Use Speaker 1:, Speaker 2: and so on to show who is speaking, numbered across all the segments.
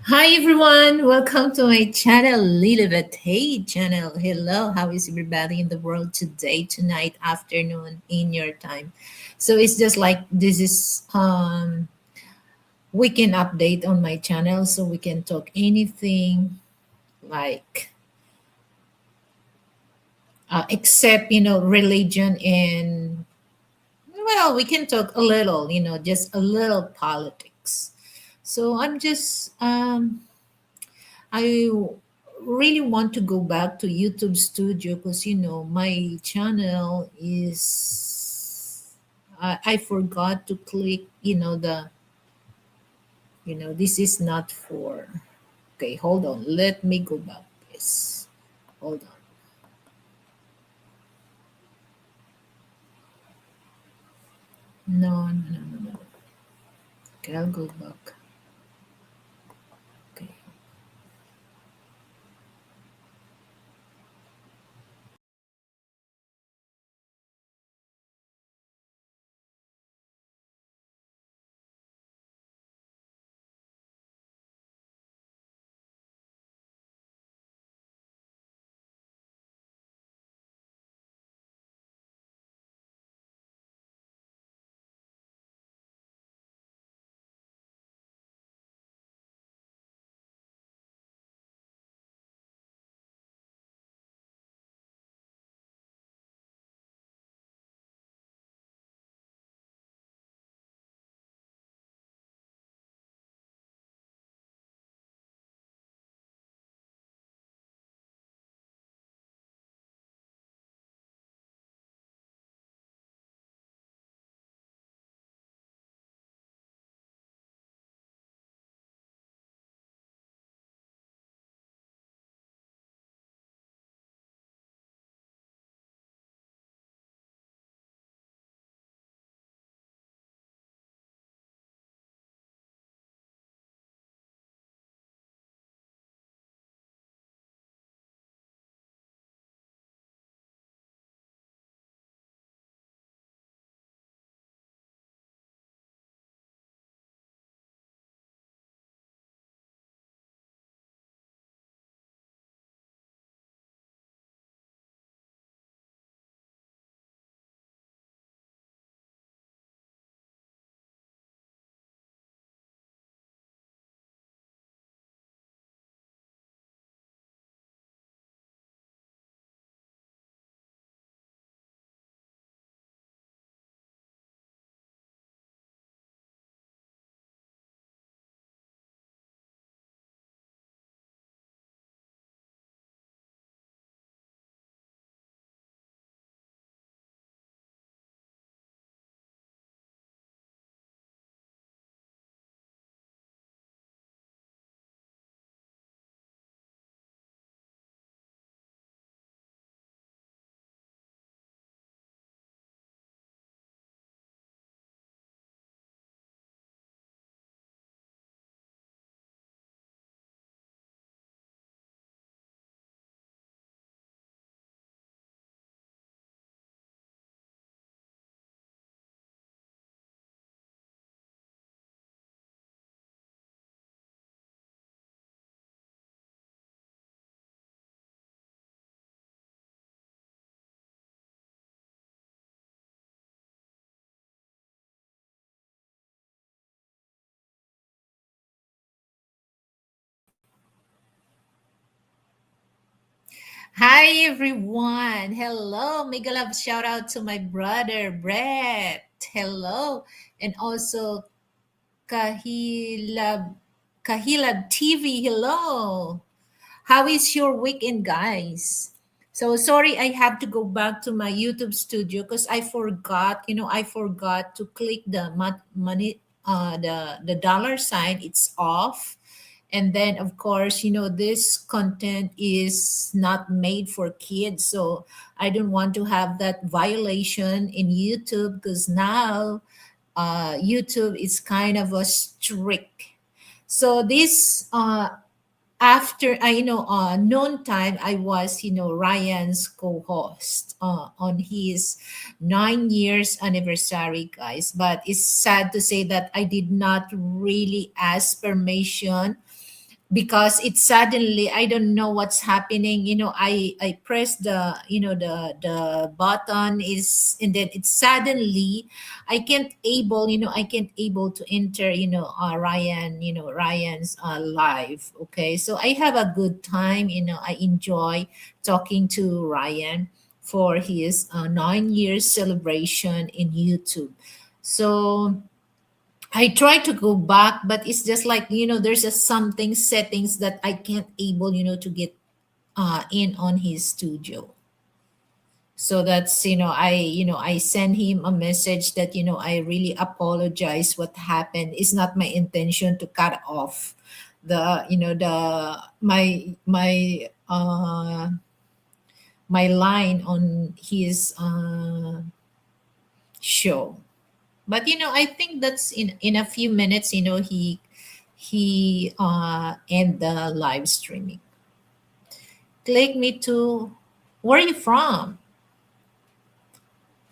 Speaker 1: Hi everyone, welcome to my channel, Lilibet. Hey channel, hello. How is everybody in the world today, tonight, afternoon, in your time? So it's just like this is weekend update on my channel, so we can talk anything like except religion and well, we can talk a little, just a little politics. So I really want to go back to YouTube Studio because my channel is I forgot to click this is not for. Okay, hold on, let me go back this. Hold on. No. Okay, I'll go back. Okay. Hi everyone. Hello. Mega love shout out to my brother Brett. Hello. And also Kahila Kahila TV. Hello. How is your weekend, guys? So sorry, I have to go back to my YouTube studio because I forgot. I forgot to click the money, the dollar sign. It's off, and then of course, this content is not made for kids. So I don't want to have that violation in YouTube because now, YouTube is kind of a strict. So this after noon time, I was Ryan's co-host on his 9 years anniversary, guys. But it's sad to say that I did not really ask permission because it suddenly, I don't know what's happening, I press the, the button is, and then it suddenly, I can't able to enter, Ryan's live. Okay, so I have a good time, I enjoy talking to Ryan for his 9 years celebration in YouTube. So I try to go back, but it's just like, there's just something settings that I can't able, to get in on his studio. So that's, I send him a message that, I really apologize what happened. It's not my intention to cut off the, my line on his show. But I think that's in a few minutes, he end the live streaming. Click me to, where are you from?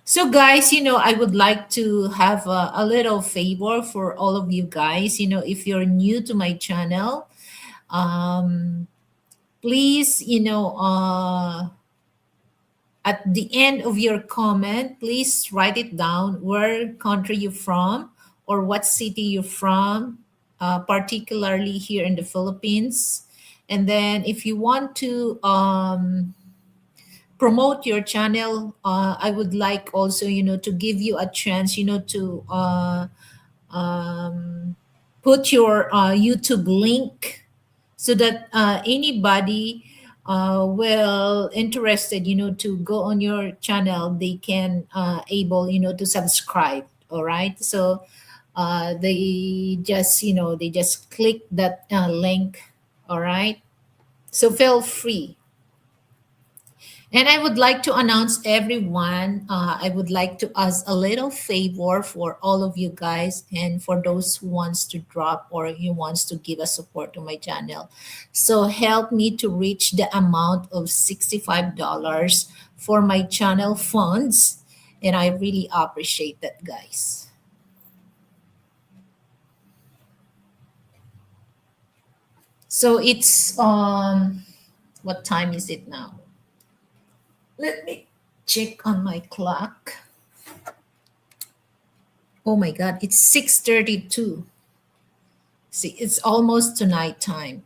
Speaker 1: So guys, I would like to have a little favor for all of you guys. If you're new to my channel, um please, at the end of your comment, please write it down, where country you're from or what city you're from, particularly here in the Philippines. And then if you want to promote your channel, I would like also, to give you a chance, to um, put your YouTube link, so that anybody will interested, to go on your channel, they can able, to subscribe. All right, so they just click that link. All right, so feel free. And I would like to announce everyone, I would like to ask a little favor for all of you guys, and for those who wants to drop or who wants to give a support to my channel. So help me to reach the amount of $65 for my channel funds. And I really appreciate that, guys. So it's what time is it now? Let me check on my clock. Oh my God, it's 6:32. See, it's almost to night time.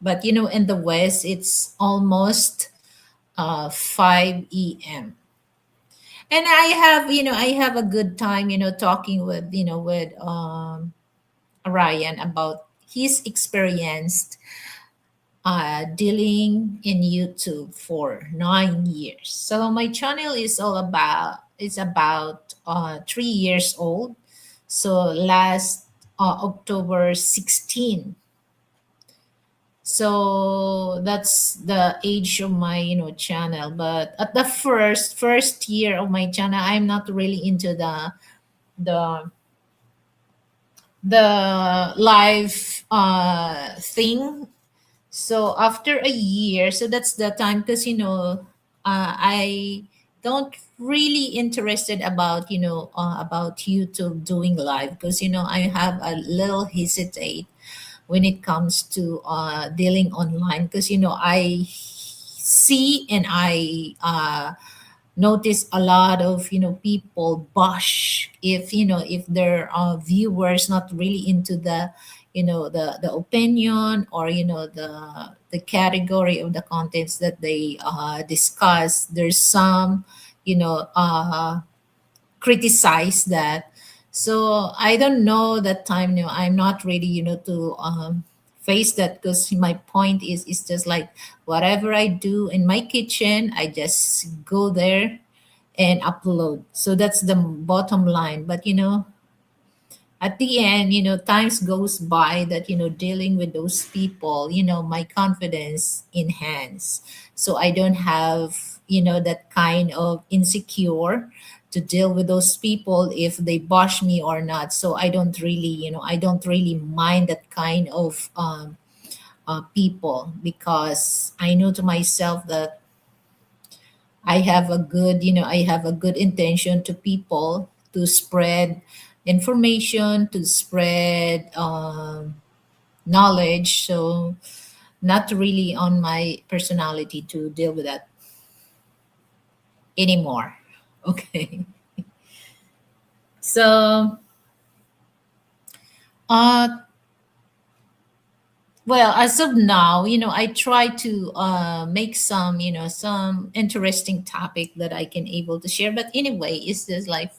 Speaker 1: But in the West, it's almost 5 a.m. And I have a good time, talking with, Ryan about his experience dealing in YouTube for 9 years. So my channel is all about, it's about 3 years old. So last October 16. So that's the age of my, channel. But at the first year of my channel, I'm not really into the the live thing. So after a year, so that's the time, because I don't really interested about, about YouTube doing live, because I have a little hesitate when it comes to dealing online, because I see and I notice a lot of, people bash if, if their viewers not really into the opinion, or the category of the contents that they discuss. There's some, criticize that. So I don't know that time, I'm not ready, to face that, because my point is just like, whatever I do in my kitchen, I just go there and upload. So that's the bottom line. But at the end, times goes by that, dealing with those people, my confidence enhance. So I don't have, that kind of insecure to deal with those people if they bash me or not. So I don't really mind that kind of people, because I know to myself that I have a good intention to people, to spread information, to spread knowledge. So not really on my personality to deal with that anymore. Okay. So uh well, as of now, I try to make some, some interesting topic that I can able to share. But anyway, it's just like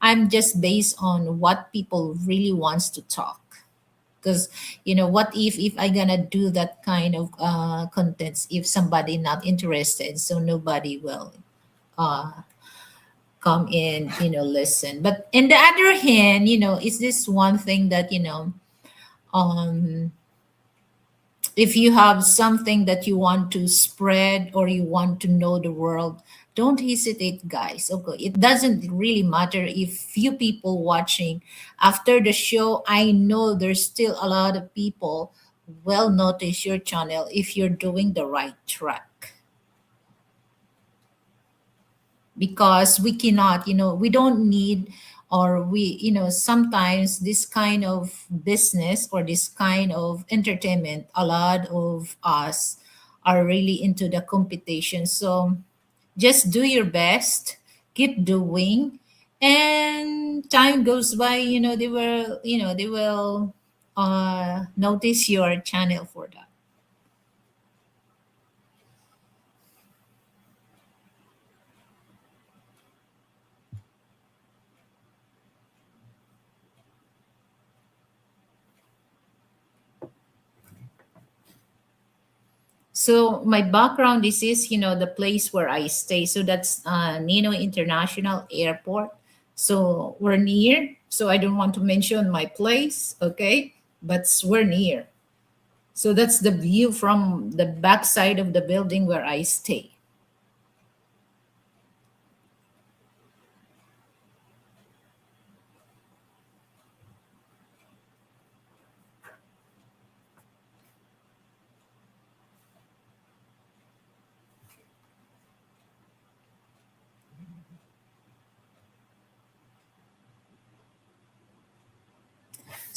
Speaker 1: I'm just based on what people really wants to talk. Because what if I gonna do that kind of contents if somebody not interested, so nobody will uh come in, listen. But in the other hand, is this one thing that um if you have something that you want to spread or you want to know the world, don't hesitate, guys. Okay, it doesn't really matter if few people watching after the show. I know there's still a lot of people will notice your channel if you're doing the right track, because we cannot, we don't need, or we, sometimes this kind of business or this kind of entertainment, a lot of us are really into the competition. So just do your best, keep doing, and time goes by, they will notice your channel for that. So my background, this is, the place where I stay. So that's Nino International Airport. So we're near. So I don't want to mention my place, okay? But we're near. So that's the view from the backside of the building where I stay.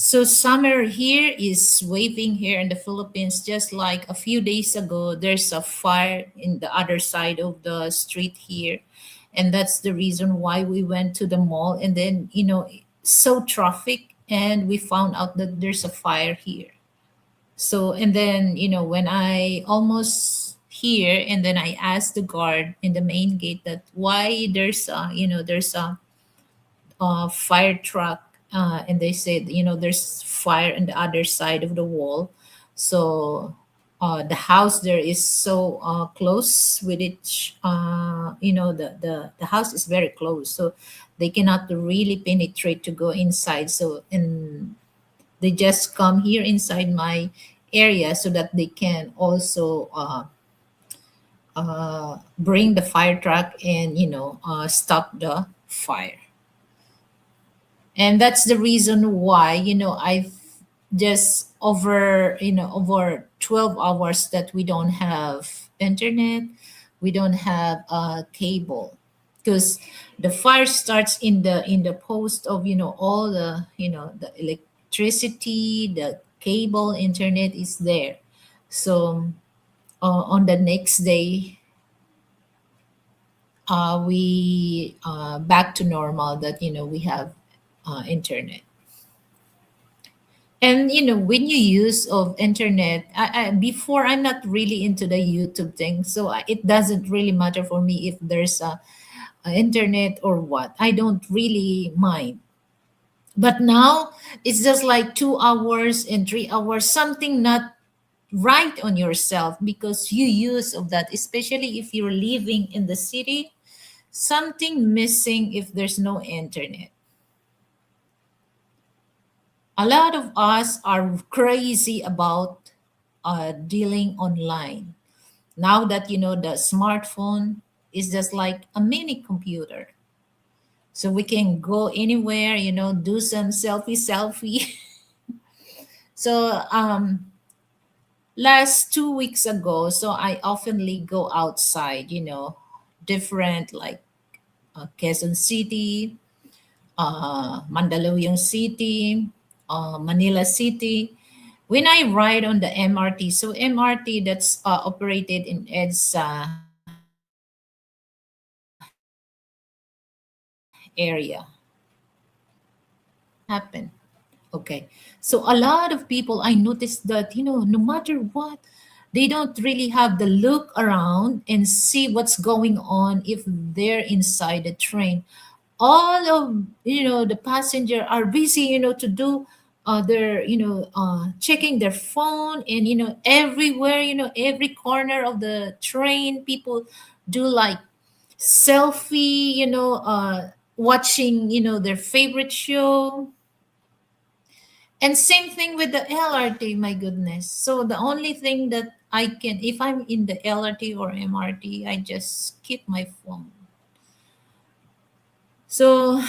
Speaker 1: So summer here is waving here in the Philippines. Just like a few days ago, there's a fire in the other side of the street here, and that's the reason why we went to the mall. And then so traffic, and we found out that there's a fire here. So and then when I almost here, and then I asked the guard in the main gate that why there's a fire truck, and they said there's fire on the other side of the wall. So the house there is so close with each, the house is very close, so they cannot really penetrate to go inside. So and they just come here inside my area so that they can also bring the fire truck and stop the fire. And that's the reason why I've just over 12 hours that we don't have internet, we don't have cable, because the fire starts in the post of all the electricity, the cable, internet is there. So on the next day, we back to normal, that we have internet. And when you use of internet, before I'm not really into the YouTube thing, so it doesn't really matter for me if there's a internet or what. I don't really mind. But now it's just like 2 hours and 3 hours, something not right on yourself because you use of that, especially if you're living in the city. Something missing if there's no internet. A lot of us are crazy about dealing online. Now that the smartphone is just like a mini computer. So we can go anywhere, do some selfie. So last 2 weeks ago, so I oftenly go outside, different like Quezon City, Mandaluyong City, Manila City. when I ride on the MRT, so MRT that's operated in EDSA area happen. Okay. So a lot of people, I noticed that, no matter what, they don't really have the look around and see what's going on if they're inside the train. All of, the passenger are busy, to do their, checking their phone, and, everywhere, every corner of the train, people do like selfie, watching, their favorite show. And same thing with the LRT, my goodness. So the only thing that I can, if I'm in the LRT or MRT, I just keep my phone. So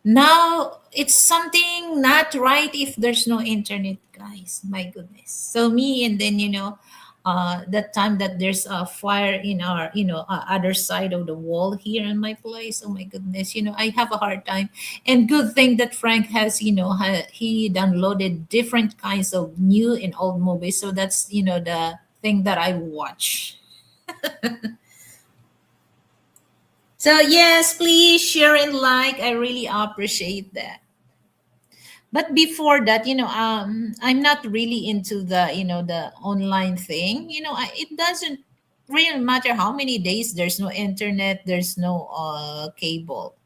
Speaker 1: now it's something not right if there's no internet, guys. My goodness. So me, and then, that time that there's a fire in our, other side of the wall here in my place. Oh my goodness. I have a hard time. And good thing that Frank has, he downloaded different kinds of new and old movies. So that's, the thing that I watch. So yes, please share and like. I really appreciate that. But before that, I'm not really into the, the online thing. It doesn't really matter how many days there's no internet, there's no cable.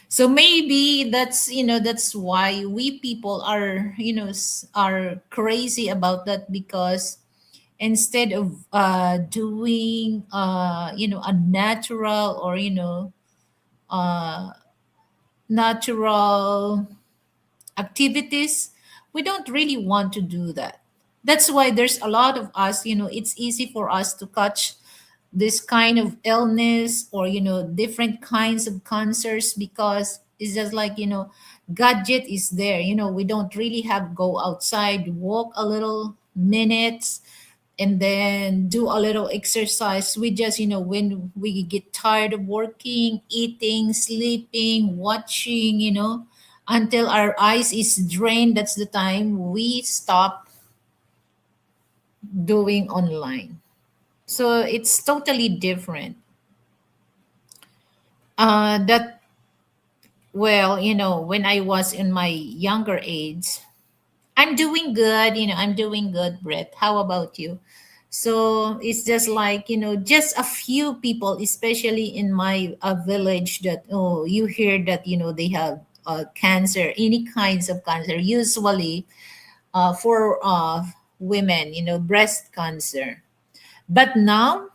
Speaker 1: So maybe that's why we people are, are crazy about that, because instead of doing a natural, or uh natural activities, we don't really want to do that. That's why there's a lot of us, it's easy for us to catch this kind of illness, or different kinds of cancers, because it's just like, gadget is there. We don't really have go outside, walk a little minutes, and then do a little exercise. We just, when we get tired of working, eating, sleeping, watching, until our eyes is drained, that's the time we stop doing online. So it's totally different. That Well, when I was in my younger age, I'm doing good. I'm doing good, Brett. How about you? So it's just like, just a few people, especially in my village, that, oh, you hear that, they have cancer, any kinds of cancer, usually for women, breast cancer. But now,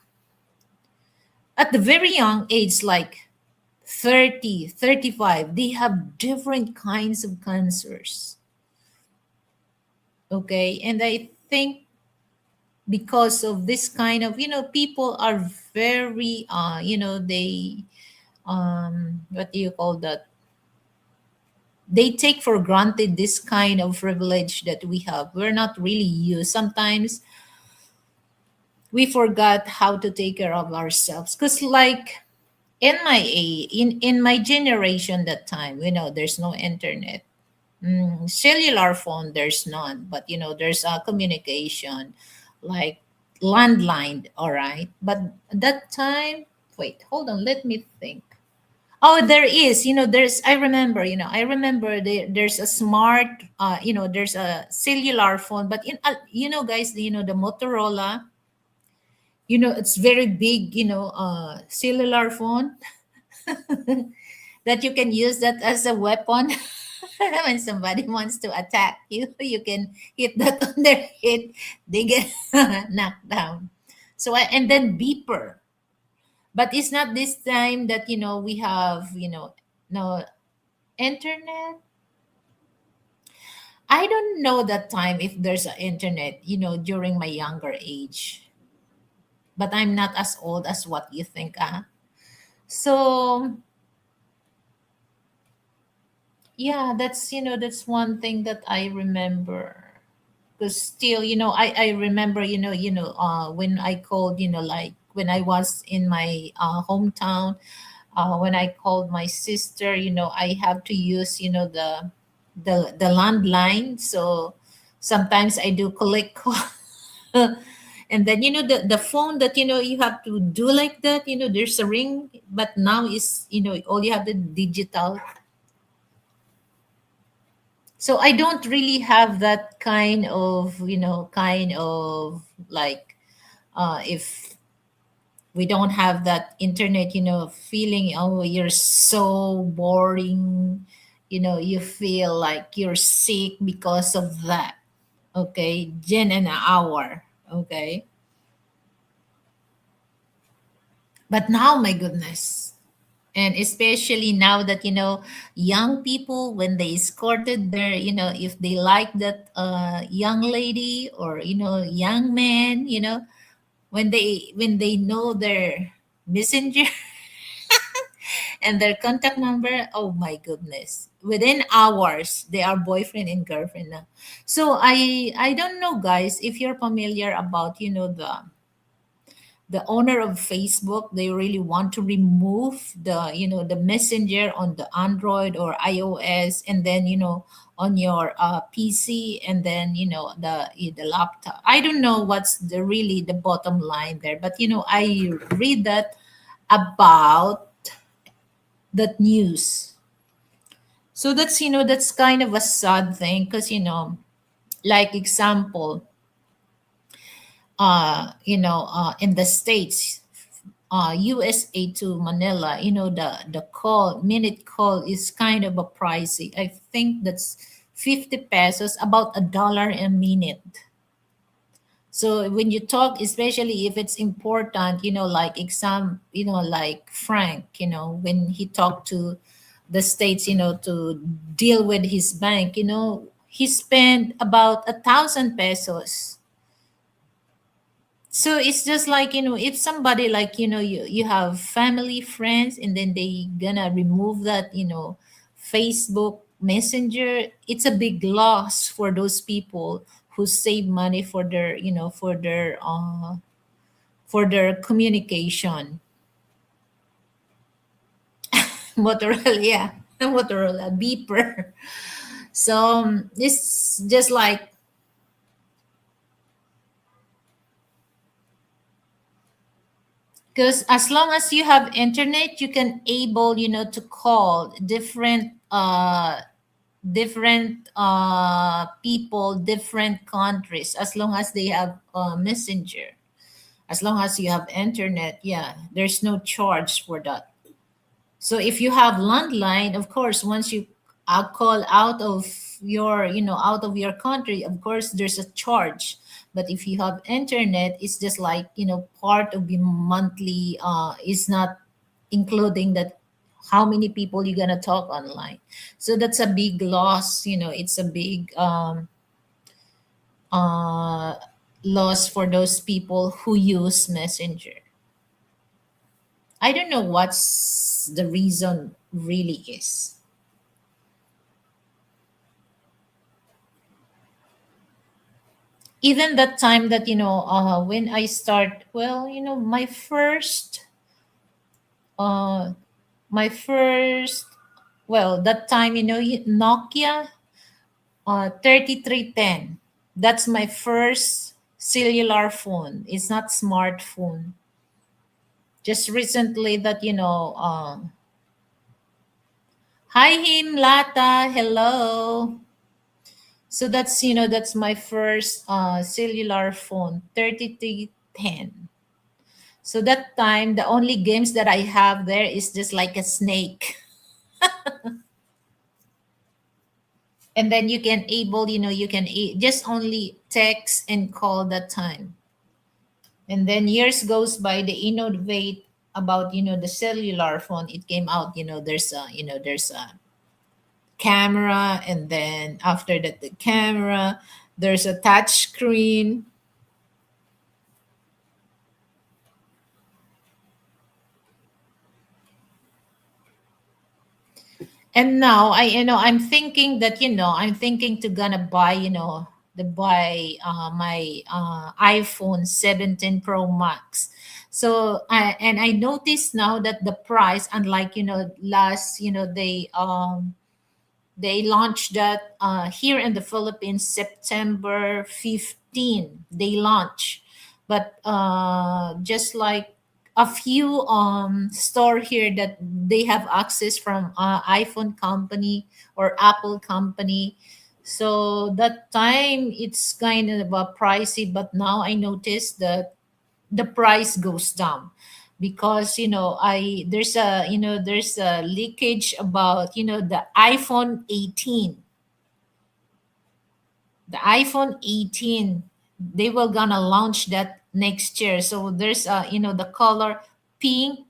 Speaker 1: at the very young age, like 30, 35, they have different kinds of cancers. Okay. And I think because of this kind of, people are very, they, what do you call that? They take for granted this kind of privilege that we have. We're not really used. Sometimes we forgot how to take care of ourselves. Because, like, in my generation, that time, there's no internet. Cellular phone, there's none, but there's a communication, like landline, all right. But that time, wait, hold on, let me think. Oh, there is, I remember there's a smart, there's a cellular phone, but guys, the Motorola, it's very big, cellular phone that you can use that as a weapon. When somebody wants to attack you, you can hit that on their head, they get knocked down. And then beeper. But it's not this time that, we have, no internet. I don't know that time if there's an internet, during my younger age. But I'm not as old as what you think, ah. So yeah, that's one thing that I remember. Because still, I remember, when I called, like when I was in my hometown, when I called my sister, I have to use, the landline. So sometimes I do collect call. And then, the phone that, you have to do like that, there's a ring, but now is, all you have the digital. So I don't really have that kind of like, if we don't have that internet, feeling, oh, you're so boring, you feel like you're sick because of that. Okay, Jen an hour. Okay, but now, my goodness, and especially now that, young people, when they escorted their, if they like that young lady, or young man, when they know their messenger and their contact number, oh my goodness, within hours they are boyfriend and girlfriend now. So I don't know, guys, if you're familiar about, the owner of Facebook. They really want to remove the messenger on the Android or iOS, and then, on your PC, and then, the laptop. I don't know what's the bottom line there, but, I read that about that news. So that's kind of a sad thing, because, like example, in the States, USA to Manila, the call, minute call is kind of a pricey. I think that's 50 pesos, about $1 a minute. So when you talk, especially if it's important, like like Frank, when he talked to the States, to deal with his bank, he spent about 1,000 pesos. So it's just like, if somebody, like, you have family, friends, and then they gonna remove that, Facebook Messenger, it's a big loss for those people who save money for their communication. Motorola, yeah. Motorola beeper. So it's just like, because as long as you have internet, you can able, to call different people, different countries, as long as they have messenger. As long as you have internet, yeah, there's no charge for that. So if you have landline, of course, once you call out of your country, of course there's a charge. But if you have internet, it's just like, part of the monthly, is not including that, how many people you're gonna talk online. So that's a big loss. It's a big uh, loss for those people who use Messenger. I don't know what's the reason really is. Even that time that, when I start, well, uh my first well, that time, Nokia 3310. That's my first cellular phone. It's not smartphone. Just recently that, hi him Lata, hello. So that's my first cellular phone, 3310. So that time, the only games that I have there is just like a snake. And then you can able, you can just only text and call that time. And then years goes by, they innovate about, the cellular phone. It came out, there's a camera, and then after that, the camera, there's a touch screen. And now I'm thinking that, I'm thinking to gonna buy, to buy my iPhone 17 Pro Max. So and I noticed now that the price, unlike last, they launched that here in the Philippines September 15. They launch, but just like a few store here that they have access from iPhone company or Apple company. So that time it's kind of pricey, but now I noticed that the price goes down because I there's a leakage about the iPhone 18. The iPhone 18, they were gonna launch that next year. So there's the color pink,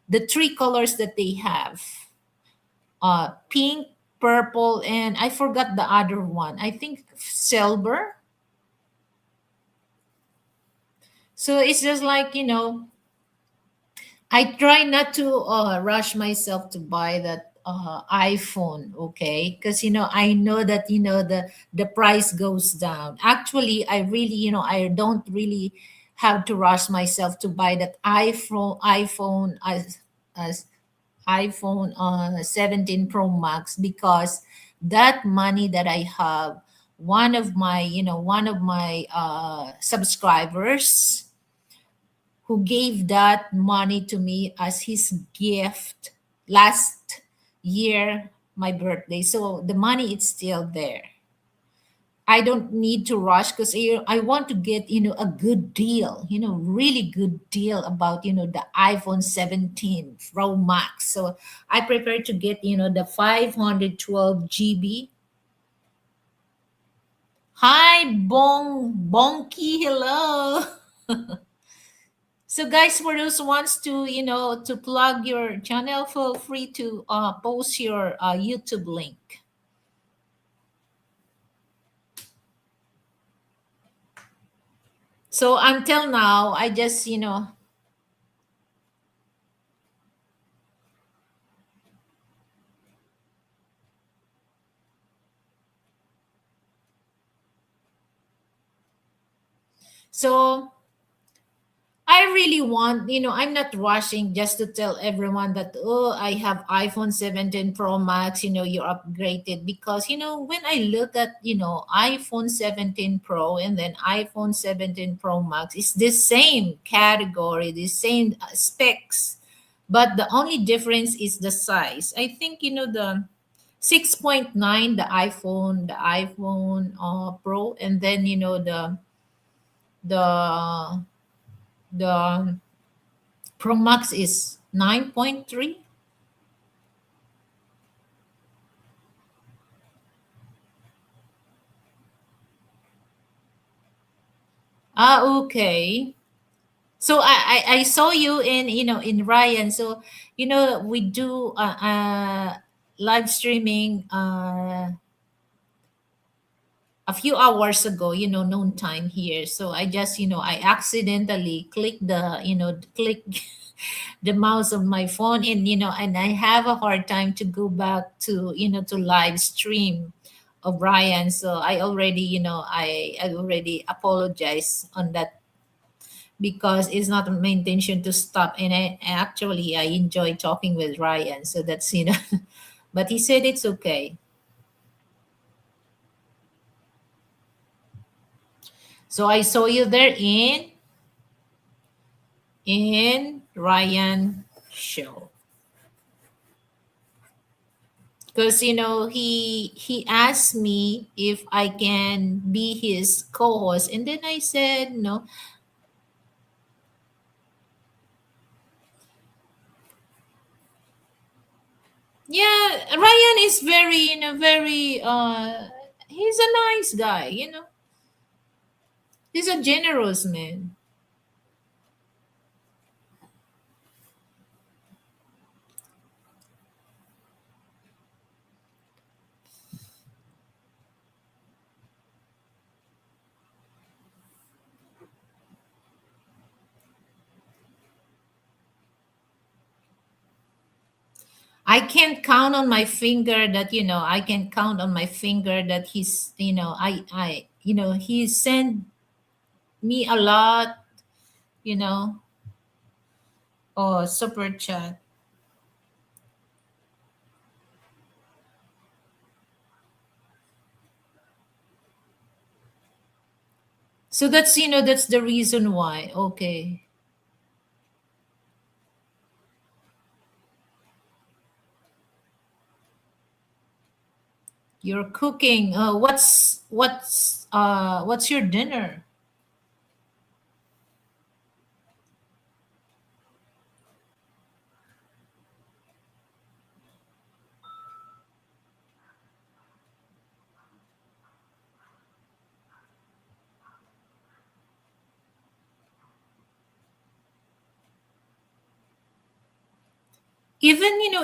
Speaker 1: the three colors that they have, pink, purple, and I forgot the other one, I think silver. So it's just like I try not to rush myself to buy that iPhone, okay? Because I know that the price goes down. Actually, I really I don't really have to rush myself to buy that iPhone as iPhone 17 Pro Max, because that money that I have, one of my subscribers who gave that money to me as his gift last year, my birthday. So the money is still there. I don't need to rush because I want to get a good deal, really good deal about the iPhone 17 Pro Max. So I prefer to get the 512 GB. Hi, Bonky, hello. So guys, for those wants to to plug your channel, feel free to post your YouTube link. So until now, I just so I really want, I'm not rushing just to tell everyone that, oh, I have iPhone 17 Pro Max, you're upgraded. Because, when I look at, iPhone 17 Pro and then iPhone 17 Pro Max, it's the same category, the same specs. But the only difference is the size. I think, the 6.9, the iPhone Pro, and then, the, the Pro Max is 9.3. Ah, okay. So I saw you in in Ryan. So we do live streaming a few hours ago. Noon time here. So I just I accidentally click the mouse of my phone, and and I have a hard time to go back to to live stream of Ryan. So I already I already apologize on that, because it's not my intention to stop, and I actually I enjoy talking with Ryan. So that's but he said it's okay. So I saw you there in Ryan show, because he asked me if I can be his co-host, and then I said no. Yeah, Ryan is very very he's a nice guy. He's a generous man. I can't count on my finger that I can count on my finger that he's he sent me a lot, you know, super chat. So that's the reason why. Okay. You're cooking. What's your dinner?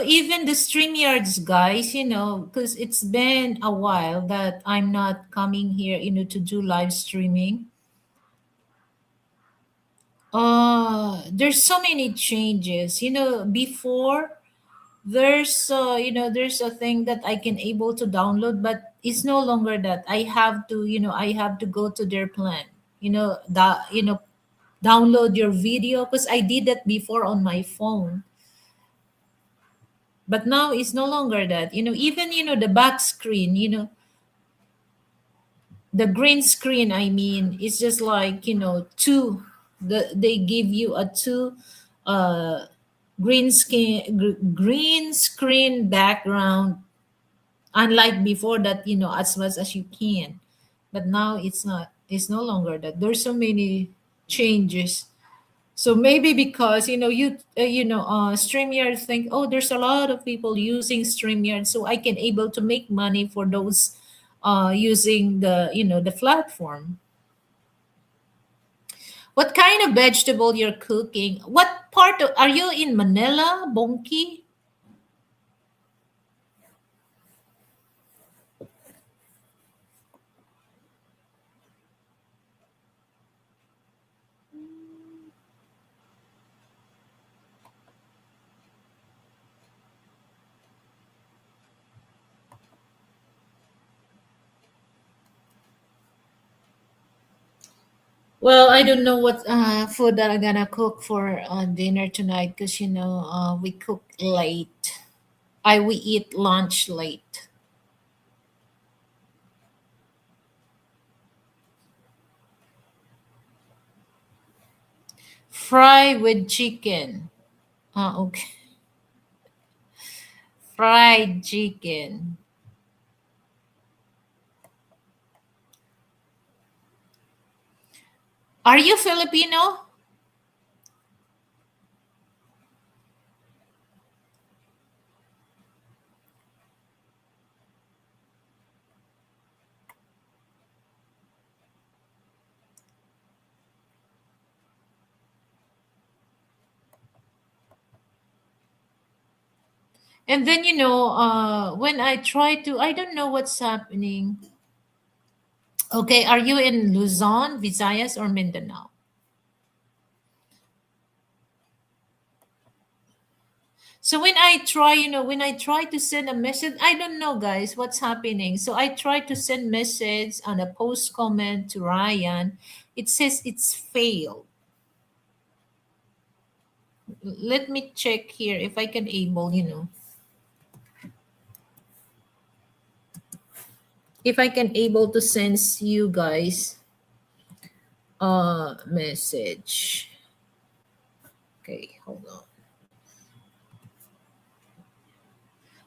Speaker 1: Even the StreamYards guys, because it's been a while that I'm not coming here, to do live streaming. There's so many changes. Before there's a thing that I can able to download, but it's no longer that. I have to go to their plan. Download your video, because I did that before on my phone. But now it's no longer that. Even the back screen, the green screen, I mean, it's just like, two, they give you a two uh green screen background, unlike before that, as much as you can. But now it's no longer that. There's so many changes. So maybe because StreamYard think, oh, there's a lot of people using StreamYard, so I can able to make money for those using the platform. What kind of vegetable you're cooking? What part are you in Manila, Bonki? Well, I don't know what food that I'm gonna cook for dinner tonight, because we cook late. We eat lunch late. Fry with chicken. Okay. Fried chicken. Are you Filipino? And then when I try to, I don't know what's happening. Okay, are you in Luzon, Visayas, or Mindanao? So when I try to send a message, I don't know, guys, what's happening. So I try to send message on a post comment to Ryan. It says it's failed. Let me check here if I can able, if I can able to send you guys a message. Okay, hold on.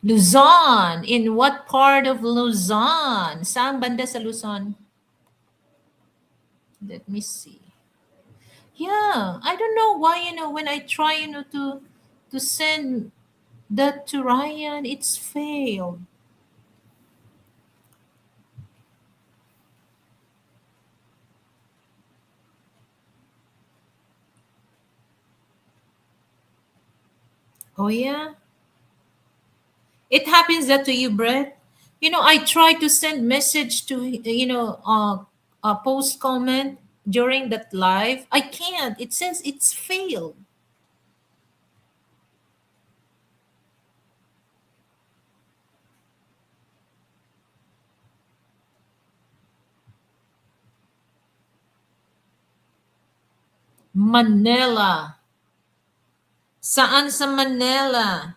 Speaker 1: Luzon. In what part of Luzon? Saan banda sa Luzon? Let me see. Yeah, I don't know why, when I try, to send that to Ryan, it's failed. Oh yeah? It happens that to you, Brett? I try to send message to, a post comment during that live. I can't. It says it's failed. Manila. Saan sa Manila?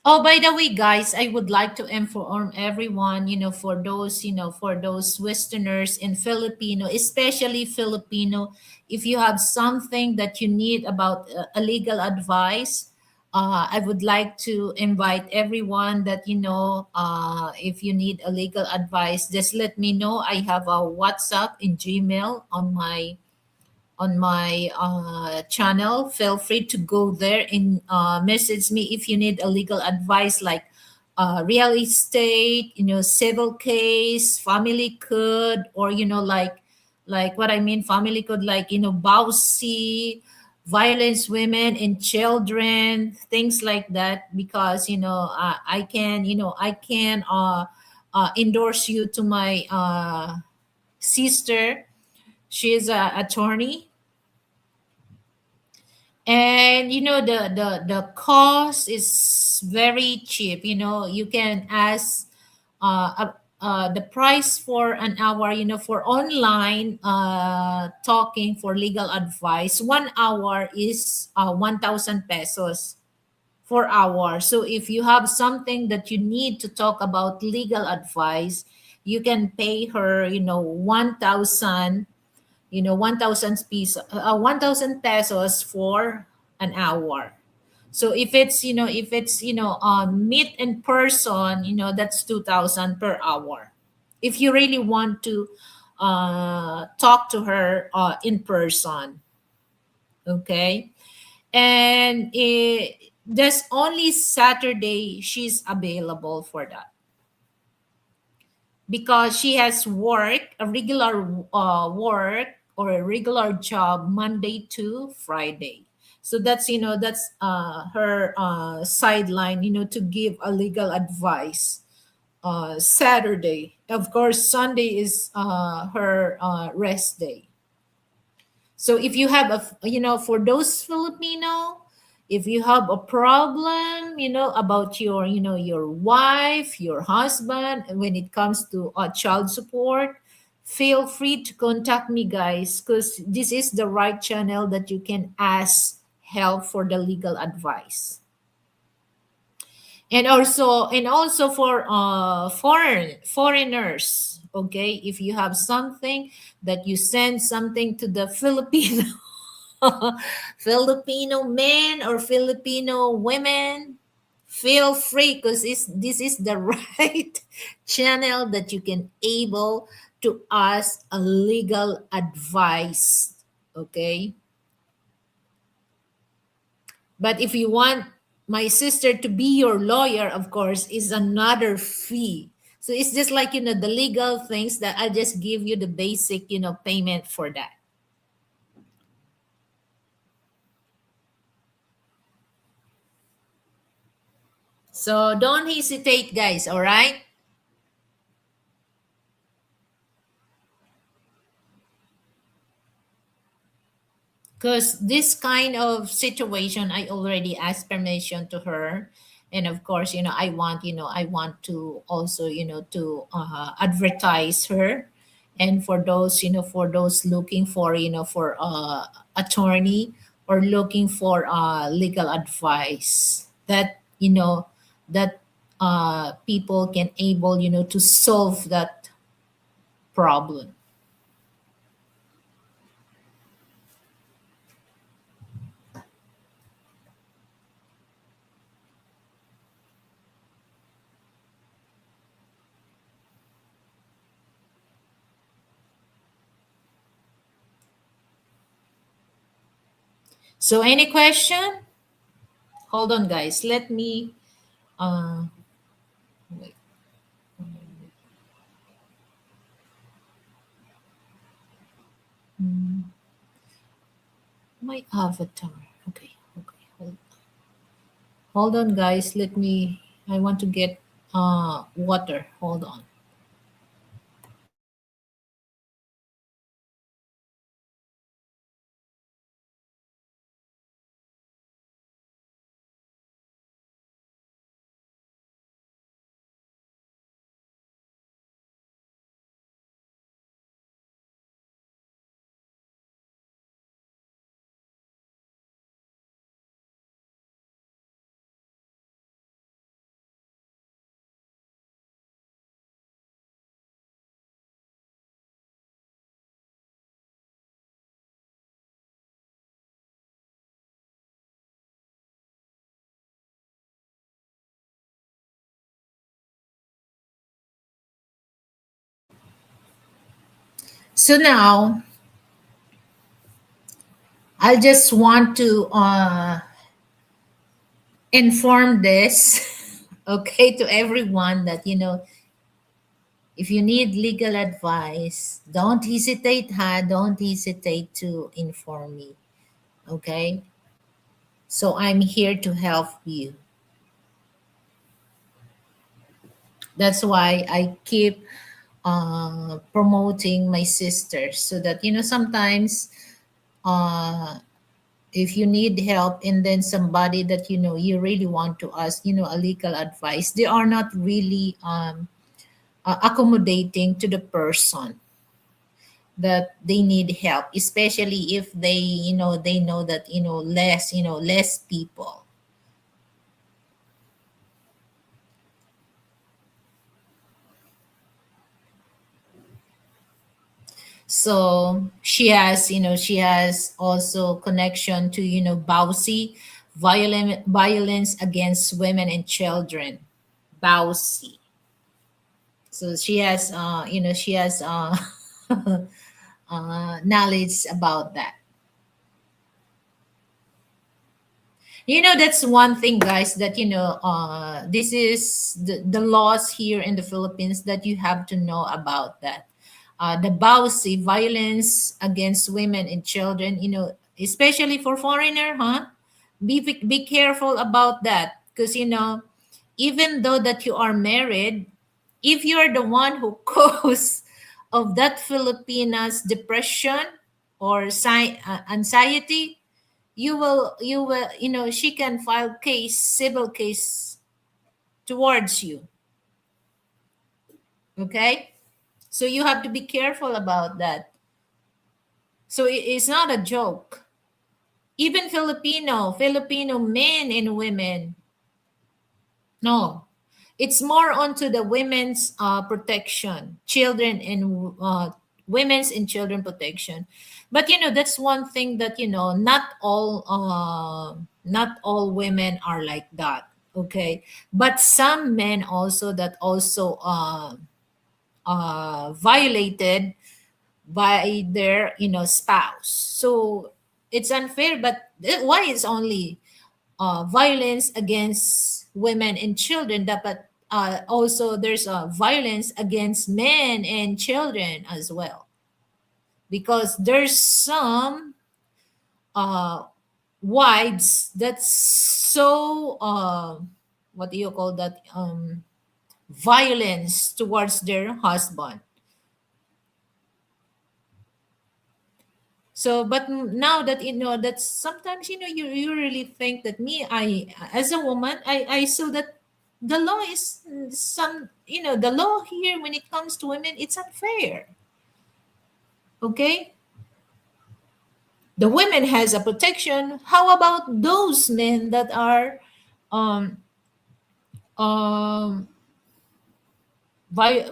Speaker 1: Oh, by the way, guys, I would like to inform everyone, for those Westerners and Filipino, especially Filipino, if you have something that you need about a legal advice, I would like to invite everyone that, if you need a legal advice, just let me know. I have a WhatsApp in Gmail on my channel. Feel free to go there and message me if you need a legal advice like real estate, civil case, family code, or like what I mean, family code, like BAUSI, violence women and children, things like that. Because I can endorse you to my sister. She is a attorney, and the cost is very cheap. You can ask the price for an hour, for online talking for legal advice. 1 hour is 1000 pesos for hour. So if you have something that you need to talk about legal advice, you can pay her 1000, 1000 pesos for an hour. So if it's meet in person, that's 2000 per hour. If you really want to talk to her in person, okay? And there's only Saturday she's available for that, because she has work, a regular work or a regular job Monday to Friday. So that's her sideline, to give a legal advice. Saturday, of course, Sunday is her rest day. So if you have for those Filipino, if you have a problem, about your wife, your husband, and when it comes to child support, feel free to contact me, guys, because this is the right channel that you can ask help for the legal advice. And also for foreigners, okay, if you have something that you send something to the Filipino Filipino men or Filipino women, feel free, because this is the right channel that you can able to ask a legal advice. Okay. But if you want my sister to be your lawyer, of course, is another fee. So it's just like, the legal things that I just give you the basic, payment for that. So don't hesitate, guys. All right. Because this kind of situation, I already asked permission to her. And of course, I want to also, to advertise her. And for those looking for, for attorney, or looking for legal advice, that people can able, to solve that problem. So any question? Hold on, guys. Let me wait. Hmm. My avatar. Okay, okay. Hold. Hold on, guys. I want to get water. Hold on. So now I just want to inform this, okay, to everyone that, if you need legal advice, don't hesitate, Don't hesitate to inform me, okay? So I'm here to help you. That's why I keep promoting my sisters so that, sometimes uh, if you need help and then somebody that, you really want to ask, a legal advice, they are not really accommodating to the person that they need help, especially if they know that less people. So she has also connection to BAUSI, violence against women and children. BAUSI. So she has knowledge about that. That's one thing, guys, that this is the laws here in the Philippines that you have to know about that. The BAUSI, violence against women and children, especially for foreigner, huh? Be careful about that, because even though that you are married, if you're the one who cause of that Filipina's depression or anxiety, you will she can file civil case towards you. Okay, so you have to be careful about that. So it's not a joke. Even Filipino men and women, no, it's more onto the women's protection, children and women's and children protection. But that's one thing that not all women are like that. Okay, but some men also that also violated by their spouse. So it's unfair. But why is only violence against women and children, but also there's violence against men and children as well, because there's some uh, wives that's so what do you call that, violence towards their husband. So but now that that sometimes you really think that me, I as a woman, I saw that the law is some the law here when it comes to women, it's unfair. Okay, the women has a protection. How about those men that are um um vi-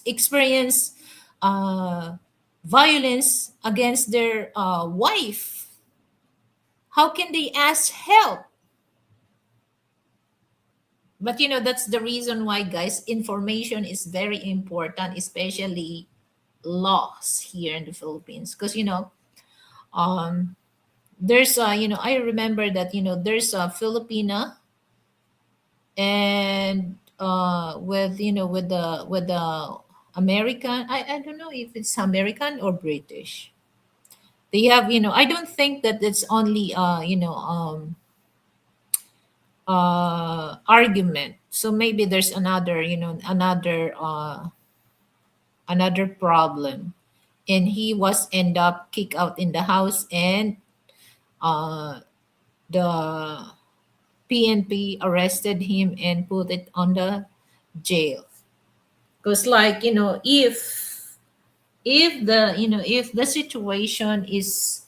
Speaker 1: experience uh violence against their wife? How can they ask help? But that's the reason why, guys, information is very important, especially laws here in the Philippines. Because um there's I remember that there's a Filipina, and with the American, I don't know if it's American or British. They have I don't think that it's only argument. So maybe there's another, another problem, and he was end up kicked out in the house, and uh, the PNP arrested him and put it on the jail. Because, like, if the if the situation is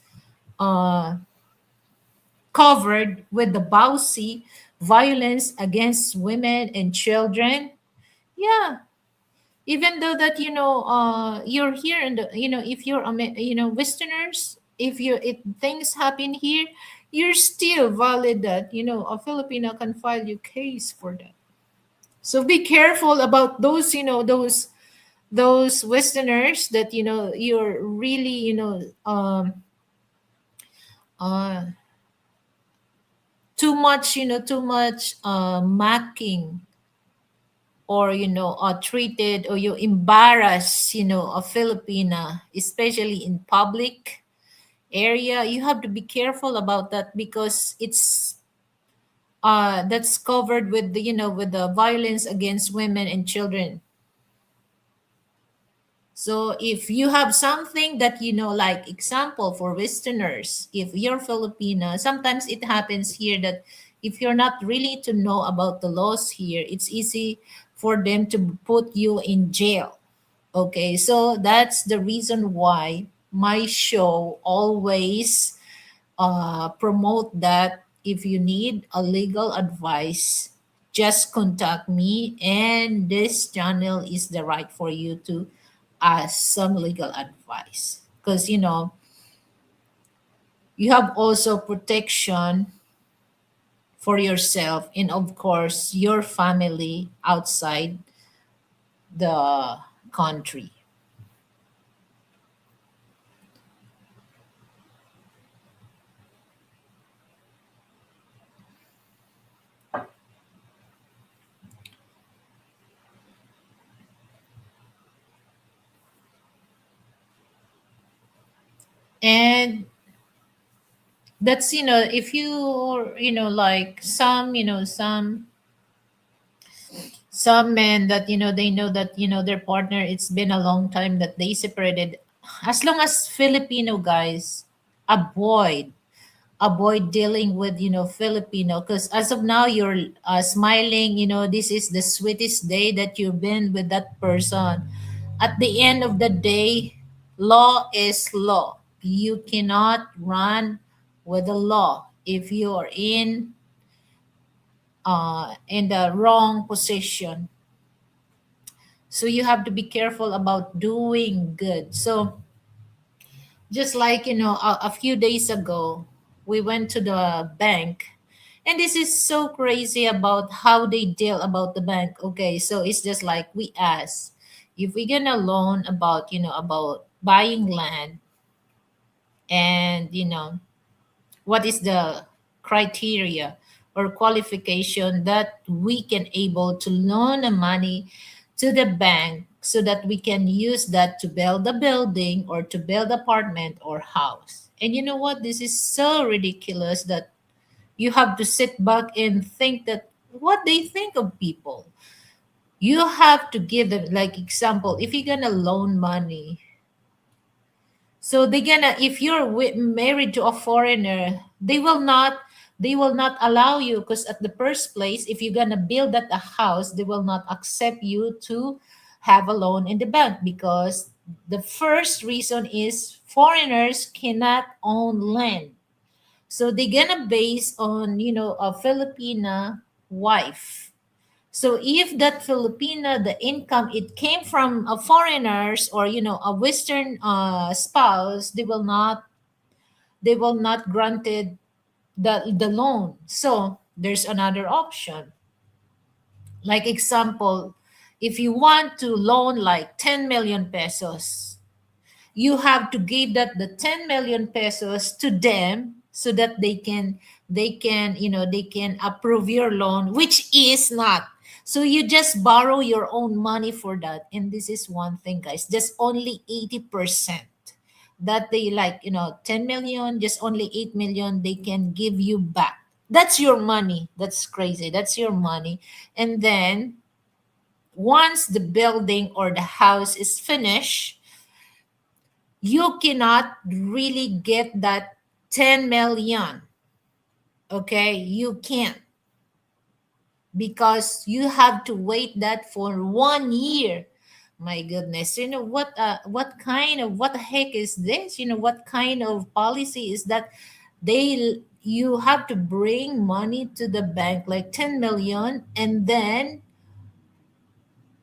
Speaker 1: uh covered with the bousy violence against women and children, yeah, even though that you're here in the, if you're Westerners, if things happen here, you're still valid that a Filipino can file you case for that. So be careful about those, those Westerners that you're really uh too much, too much macking, or treated, or you embarrass a Filipina, especially in public area. You have to be careful about that, because it's that's covered with the with the violence against women and children. So if you have something that like example for Westerners, if you're Filipina, sometimes it happens here that if you're not really to know about the laws here, it's easy for them to put you in jail. Okay, so that's the reason why my show always promote that if you need a legal advice, just contact me, and this channel is the right for you to ask some legal advice, because you have also protection for yourself, and of course your family outside the country. And that's if you like some men that they know that their partner, it's been a long time that they separated. As long as Filipino guys, avoid dealing with Filipino, because as of now you're smiling, this is the sweetest day that you've been with that person. At the end of the day, law is law. You cannot run with the law if you are in the wrong position. So you have to be careful about doing good. So just like a few days ago, we went to the bank, and this is so crazy about how they deal about the bank. Okay, so it's just like we ask if we're gonna loan about about buying land, and what is the criteria or qualification that we can able to loan the money to the bank, so that we can use that to build a building or to build apartment or house. And you know what, this is so ridiculous that you have to sit back and think that what they think of people. You have to give them, like example, if you're gonna loan money, so they gonna, if you're married to a foreigner, they will not allow you, because at the first place, if you're gonna build that a house, they will not accept you to have a loan in the bank, because the first reason is foreigners cannot own land. So they're gonna base on a Filipina wife. So if that Filipina, the income, it came from a foreigners, or a Western spouse, they will not granted the loan. So there's another option. Like example, if you want to loan like 10 million pesos, you have to give that the 10 million pesos to them, so that they can approve your loan, which is not. So you just borrow your own money for that. And this is one thing, guys, just only 80% that they, like 10 million, just only 8 million they can give you back. That's your money. That's crazy. That's your money. And then once the building or the house is finished, you cannot really get that 10 million. Okay? You can't, because you have to wait that for 1 year. My goodness, what kind of, what the heck is this? What kind of policy is that? You have to bring money to the bank like 10 million, and then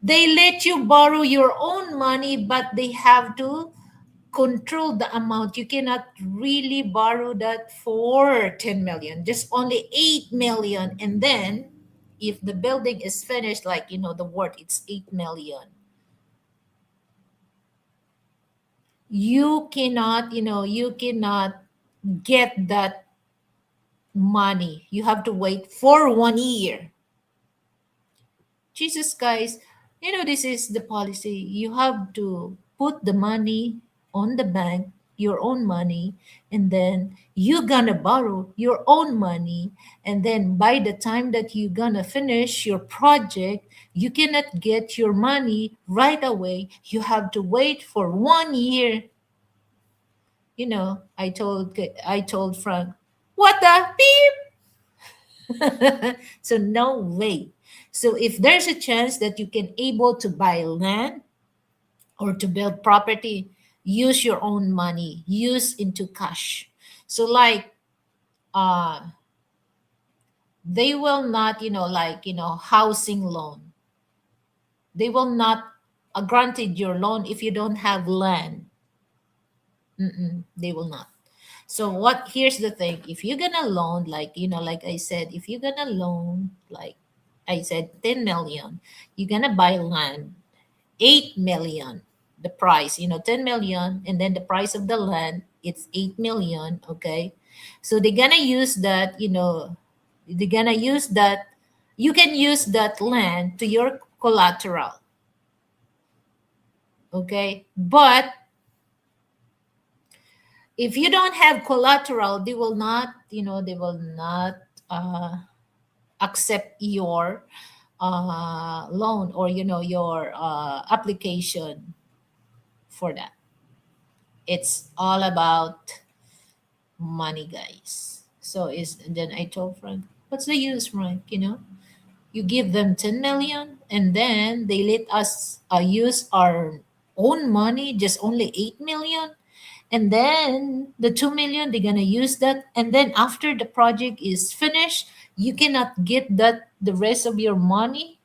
Speaker 1: they let you borrow your own money, but they have to control the amount. You cannot really borrow that for 10 million, just only 8 million. And then if the building is finished, like, the word, it's 8 million. You cannot get that money. You have to wait for 1 year. Jesus, guys, this is the policy. You have to put the money on the bank, your own money, and then you're gonna borrow your own money. And then by the time that you're gonna finish your project, you cannot get your money right away. You have to wait for 1 year. I told Frank, what the beep? So no way. So if there's a chance that you can able to buy land or to build property, use your own money, use into cash. So like, uh they will not, like, housing loan, they will not granted your loan if you don't have land. They will not. So what, here's the thing, if you're gonna loan, like, like I said, if you're gonna loan, like I said, 10 million, you're gonna buy land, 8 million, the price, 10 million, and then the price of the land, it's 8 million. Okay, so they're gonna use that, they're gonna use that, you can use that land to your collateral. Okay, but if you don't have collateral, they will not uh, accept your loan, or your application for that. It's all about money, guys. So is then I told Frank, what's the use, Frank? You give them 10 million, and then they let us use our own money, just only 8 million. And then the 2 million, they're gonna use that. And then after the project is finished, you cannot get that, the rest of your money.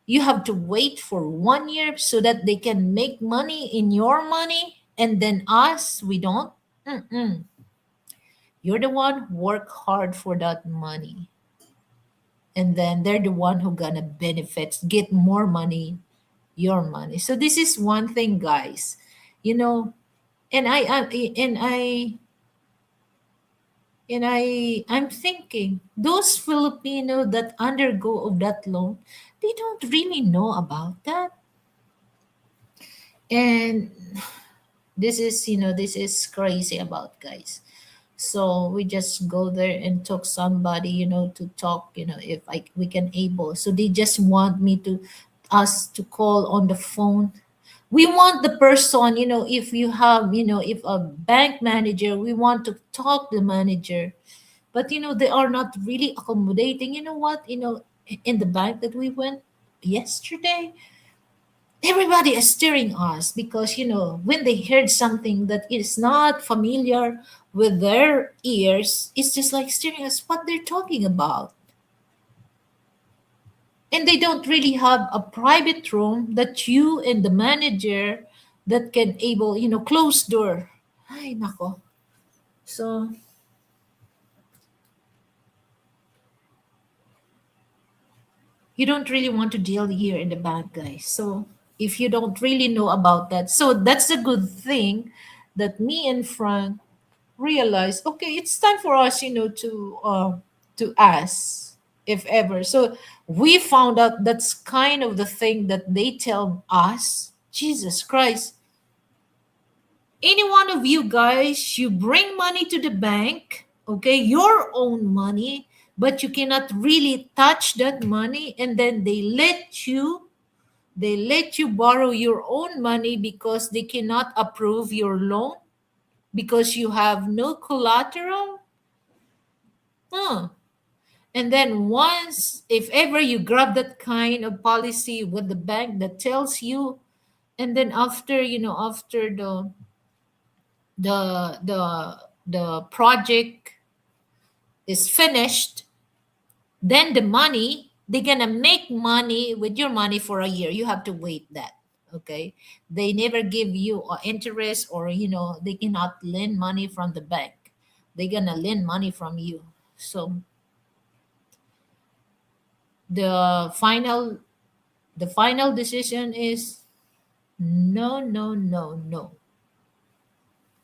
Speaker 1: You have to wait for 1 year so that they can make money in your money. And then us, we don't. Mm-mm. You're the one who work hard for that money. And then they're the one who gonna benefit, get more money, your money. So this is one thing, guys. You know, and I'm thinking those Filipino that undergo of that loan, they don't really know about that. And this is crazy about, guys. So we just go there and talk somebody, to talk, if we can able. So they just want me to us to call on the phone. We want the person, if you have, if a bank manager, we want to talk the manager. But they are not really accommodating. You know what, in the bank that we went yesterday, everybody is staring us, because when they heard something that is not familiar with their ears, it's just like staring us what they're talking about. And they don't really have a private room that you and the manager that can able, close door. Ay nako. So you don't really want to deal here in the bank, guys. So if you don't really know about that, so that's a good thing that me and Frank realize, okay, it's time for us, to ask if ever. So we found out that's kind of the thing that they tell us. Jesus Christ. Any one of you guys, you bring money to the bank, okay, your own money, but you cannot really touch that money, and then they let you borrow your own money because they cannot approve your loan because you have no collateral. Huh. And then once, if ever you grab that kind of policy with the bank that tells you, and then after, after the project is finished, then the money, they're gonna make money with your money for a year. You have to wait that. Okay. They never give you interest, or they cannot lend money from the bank. They're gonna lend money from you. So the final the final decision is no, no, no, no.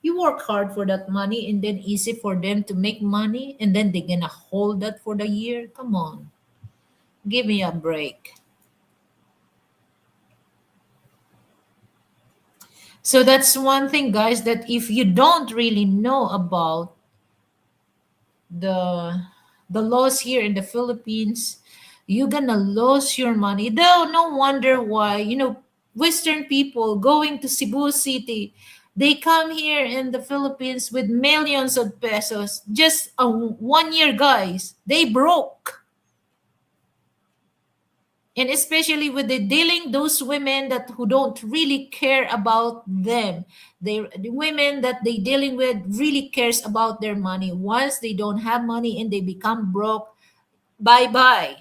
Speaker 1: You work hard for that money, and then easy for them to make money, and then they're gonna hold that for the year. Come on, give me a break. So that's one thing, guys, that if you don't really know about the the laws here in the Philippines, you're gonna lose your money. Though no wonder why, Western people going to Cebu City, they come here in the Philippines with millions of pesos. Just a 1 year, guys, they broke. And especially with the dealing those women that who don't really care about them, the women that they dealing with really cares about their money. Once they don't have money and they become broke, bye bye.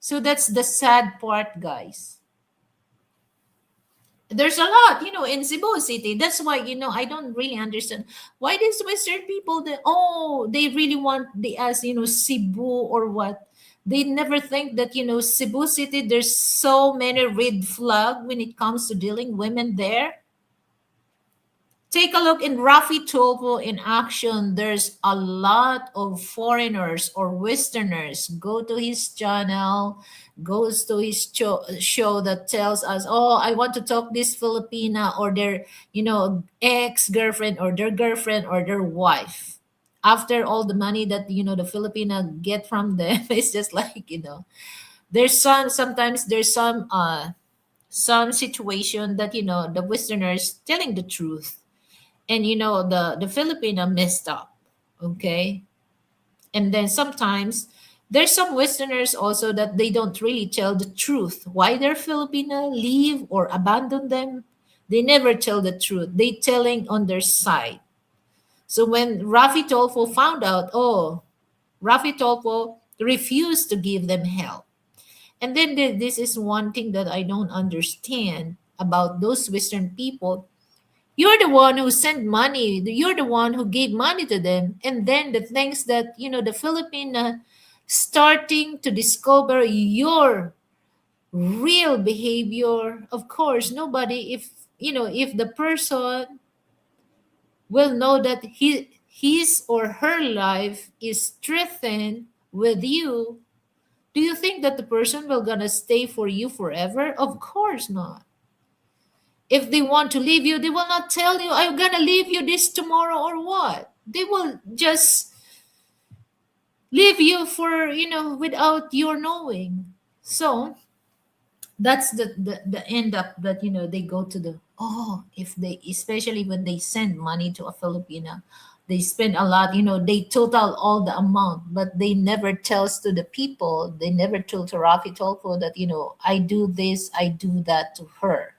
Speaker 1: So that's the sad part, guys. There's a lot, in Cebu City. That's why, I don't really understand why these Western people, they really want the as, Cebu or what. They never think that, Cebu City, there's so many red flag when it comes to dealing women there. Take a look in Rafi Tulfo in action. There's a lot of foreigners or Westerners go to his channel, goes to his show that tells us, oh, I want to talk this Filipina or their, ex-girlfriend or their girlfriend or their wife. After all the money that, the Filipina get from them, it's just like, there's sometimes there's some situation that, the Westerners telling the truth, and the Filipino messed up. Okay. And then sometimes there's some Westerners also that they don't really tell the truth why their Filipino leave or abandon them. They never tell the truth, they telling on their side. So when Rafi Tolfo found out, oh, Rafi Tolfo refused to give them help. And then this is one thing that I don't understand about those Western people. You're the one who sent money. You're the one who gave money to them. And then the things that, the Filipina starting to discover your real behavior. Of course, nobody, if the person will know that his or her life is threatened with you, do you think that the person will gonna stay for you forever? Of course not. If they want to leave you, they will not tell you, I'm gonna leave you this tomorrow or what. They will just leave you for, without your knowing. So that's the end up that, they go to the, oh, if they, especially when they send money to a Filipina, they spend a lot, they total all the amount, but they never tells to the people, they never told to Rafi Tolfo that, I do this, I do that to her.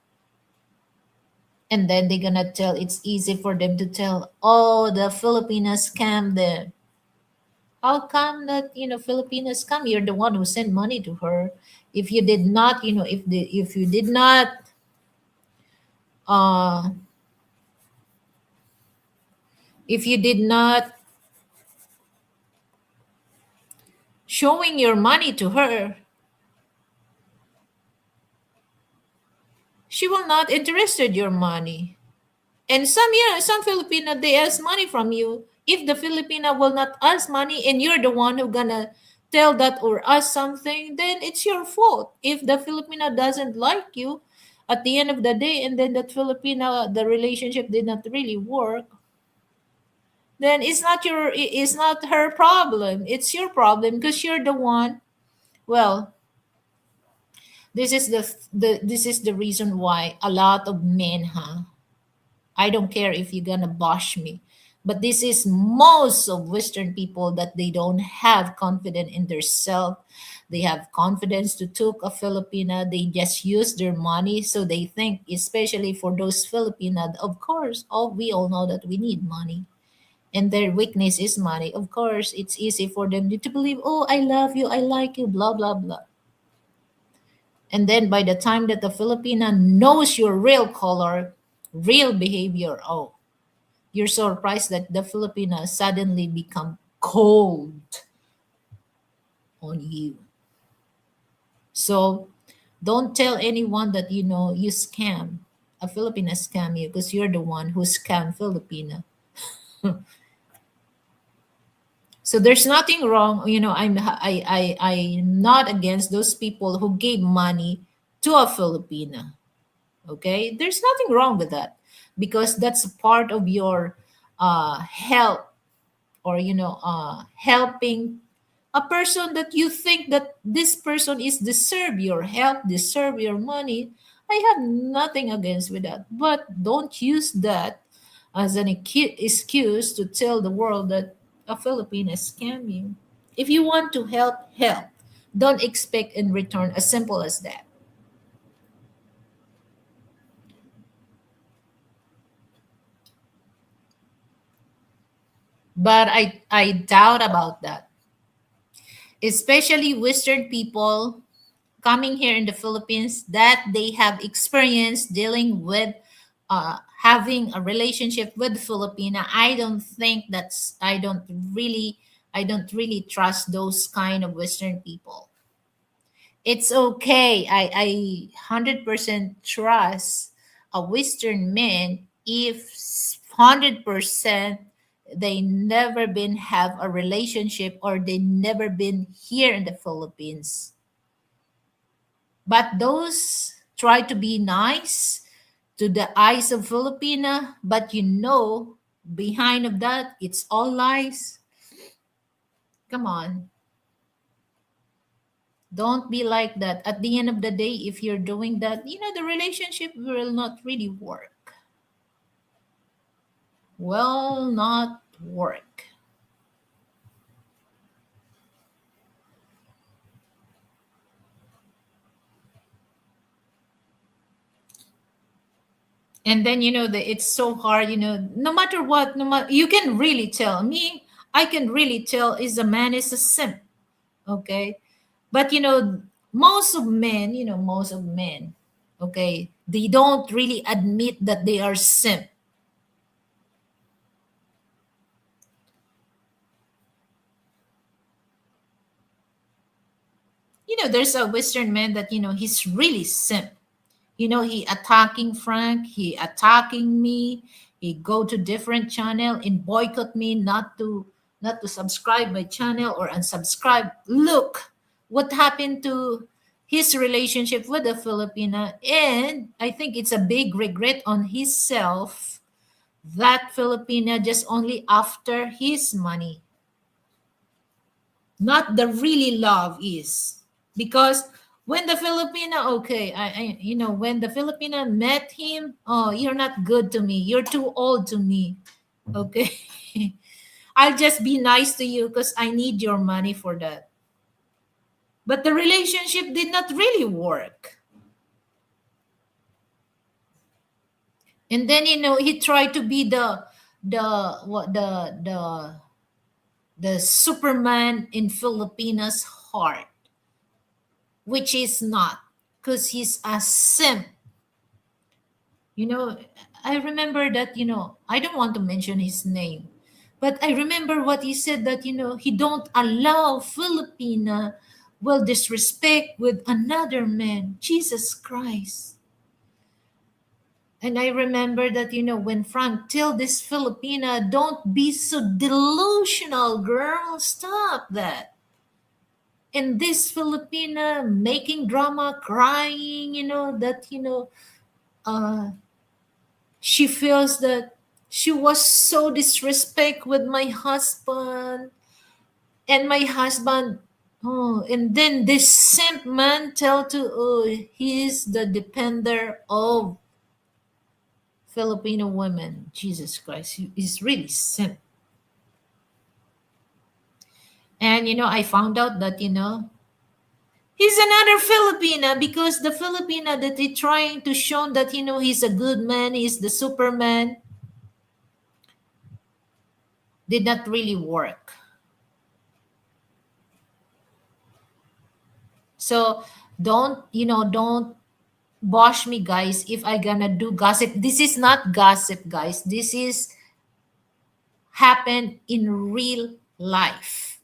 Speaker 1: And then they're gonna tell, it's easy for them to tell, oh, the Filipinas scam them. How come that, Filipinas scam? You're the one who sent money to her. If you did not, if you did not uh if you did not showing your money to her, she will not interested your money. And some Filipino, they ask money from you. If the Filipina will not ask money and you're the one who gonna tell that or ask something, then it's your fault. If the Filipina doesn't like you at the end of the day, and then that Filipina, the relationship did not really work, then it's not her problem, it's your problem because you're the one. Well, this is this is the reason why a lot of men, huh? I don't care if you're gonna bash me, but this is most of Western people that they don't have confidence in their self. They have confidence to took a Filipina. They just use their money, so they think, especially for those Filipina, of course, all we all know that we need money, and their weakness is money. Of course, it's easy for them to believe, oh, I love you, I like you, blah blah blah. And then by the time that the Filipina knows your real color, real behavior, oh, you're surprised that the Filipinas suddenly become cold on you. So don't tell anyone that you know you scam. A Filipina scam you because you're the one who scam Filipina. So there's nothing wrong. I'm not against those people who gave money to a Filipina. Okay, there's nothing wrong with that because that's a part of your help, or helping a person that you think that this person is deserve your help, deserve your money. I have nothing against with that, but don't use that as an excuse to tell the world that a Filipino is scamming. If you want to help, help. Don't expect in return, as simple as that. But I doubt about that, especially Western people coming here in the Philippines that they have experience dealing with having a relationship with Filipina. I don't really trust those kind of Western people. It's okay. I 100% trust a Western man if 100% they never been have a relationship or they never been here in the Philippines. But those try to be nice to the eyes of Filipina, but behind of that, it's all lies. Come on. Don't be like that. At the end of the day, if you're doing that, the relationship will not really work. Will not work. And then it's so hard, no matter what, no matter, you can really tell me, I can really tell is a man is a simp. Okay, but most of men, okay, they don't really admit that they are simp. There's a Western man that he's really simp. He attacking Frank, he attacking me, he go to different channel and boycott me, not to subscribe my channel or unsubscribe. Look what happened to his relationship with the Filipina, and I think it's a big regret on his self that Filipina just only after his money, not the really love is. Because when the Filipina, okay, when the Filipina met him, oh, you're not good to me, you're too old to me. Okay. I'll just be nice to you because I need your money for that. But the relationship did not really work. And then he tried to be the what the Superman in Filipinas heart, which is not, because he's a simp. You know, I remember that, I don't want to mention his name, but I remember what he said that, he don't allow Filipina will disrespect with another man. Jesus Christ. And I remember that, when Frank tell this Filipina, don't be so delusional, girl. Stop that. And this Filipina making drama, crying, that, uh, she feels that She was so disrespect with my husband, and my husband, oh, and then this simp man tell to, oh, he's the depender of Filipino women. Jesus Christ, he is really simp. And I found out that he's another Filipina, because the Filipina that he trying to show that he's a good man, he's the Superman, did not really work. So don't bash me, guys, if I gonna do gossip. This is not gossip, guys. This is happened in real life.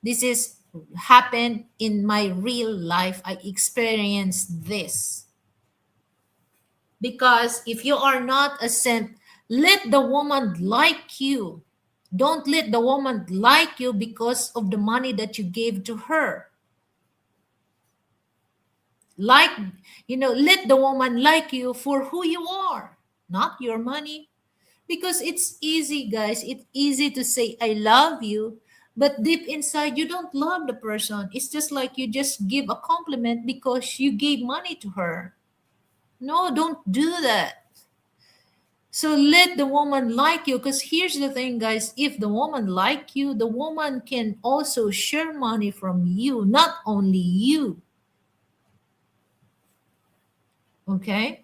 Speaker 1: This is happened in my real life. I experienced this. Because if you are not a simp, let the woman like you. Don't let the woman like you because of the money that you gave to her. Like, let the woman like you for who you are, not your money. Because it's easy, guys. It's easy to say, I love you, but deep inside, you don't love the person. It's just like you just give a compliment because you gave money to her. No, don't do that. So let the woman like you, because here's the thing, guys. If the woman like you, the woman can also share money from you, not only you. Okay?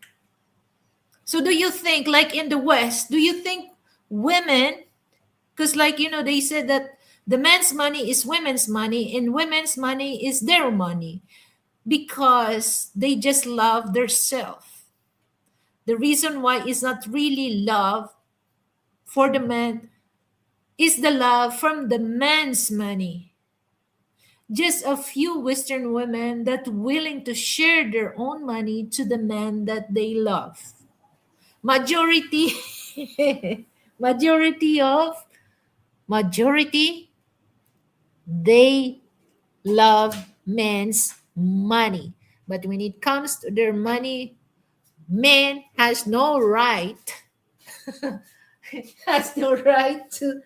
Speaker 1: So do you think, like in the West, do you think women, because like, they said that the men's money is women's money and women's money is their money because they just love their self. The reason why it's not really love for the man is the love from the man's money. Just a few Western women that willing to share their own money to the man that they love. Majority, majority of majority, they love men's money. But when it comes to their money, man has no right, has no right to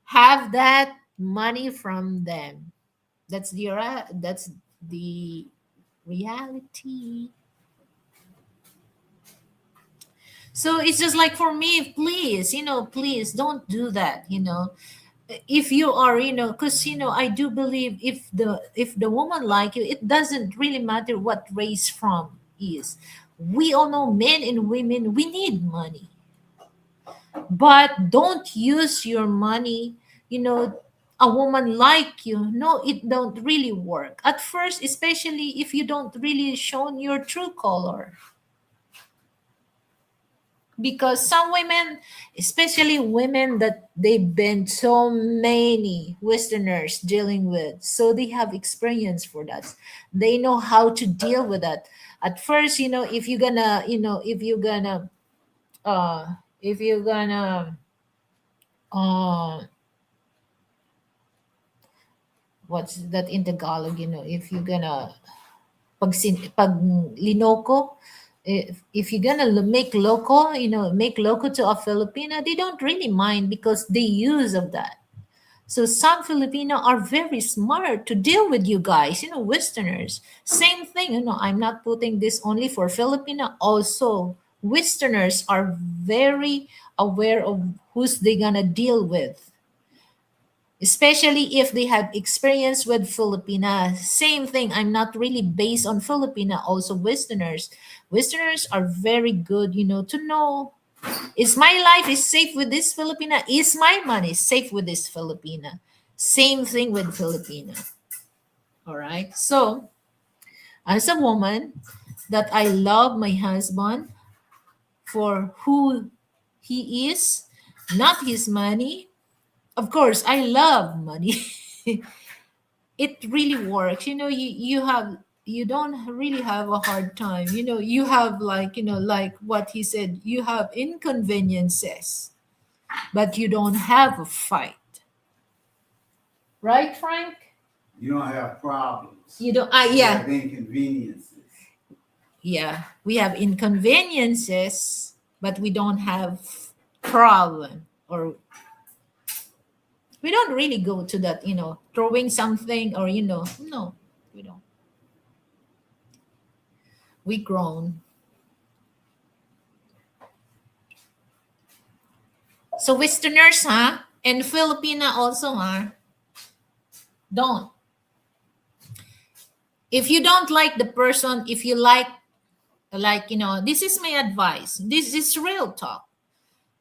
Speaker 1: have that money from them. That's the reality. So it's just like, for me, please, please don't do that. If you are, because I do believe, if the woman like you, it doesn't really matter what race from is. We all know, men and women, we need money, but don't use your money, a woman like you. No, it don't really work at first, especially if you don't really show your true color. Because some women, especially women that they've been so many Westerners dealing with, so they have experience for that. They know how to deal with that. At first, if you're gonna, if you're gonna, uh, what's that in Tagalog? If you're gonna pag linoko, if you're gonna make loco, make loco to a Filipino, they don't really mind because they use of that. So some Filipino are very smart to deal with you guys, Westerners. Same thing, I'm not putting this only for Filipino. Also, Westerners are very aware of who's they gonna deal with, especially if they have experience with Filipina. Same thing, I'm not really based on Filipina, also Westerners. Westerners are very good, to know, is my life is safe with this Filipina? Is my money safe with this Filipina? Same thing with Filipina. All right. So, as a woman, that I love my husband for who he is, not his money. Of course, I love money. It really works. You don't really have a hard time. You have, like, like what he said, you have inconveniences, but you don't have a fight. Right, Frank?
Speaker 2: You don't have problems.
Speaker 1: You don't,
Speaker 2: You
Speaker 1: yeah.
Speaker 2: have inconveniences.
Speaker 1: Yeah, we have inconveniences, but we don't have problem, or we don't really go to that, throwing something, or no, we don't. We grown. So Westerners, huh? And Filipina also, huh? Don't. If you don't like the person, if you like, this is my advice. This is real talk.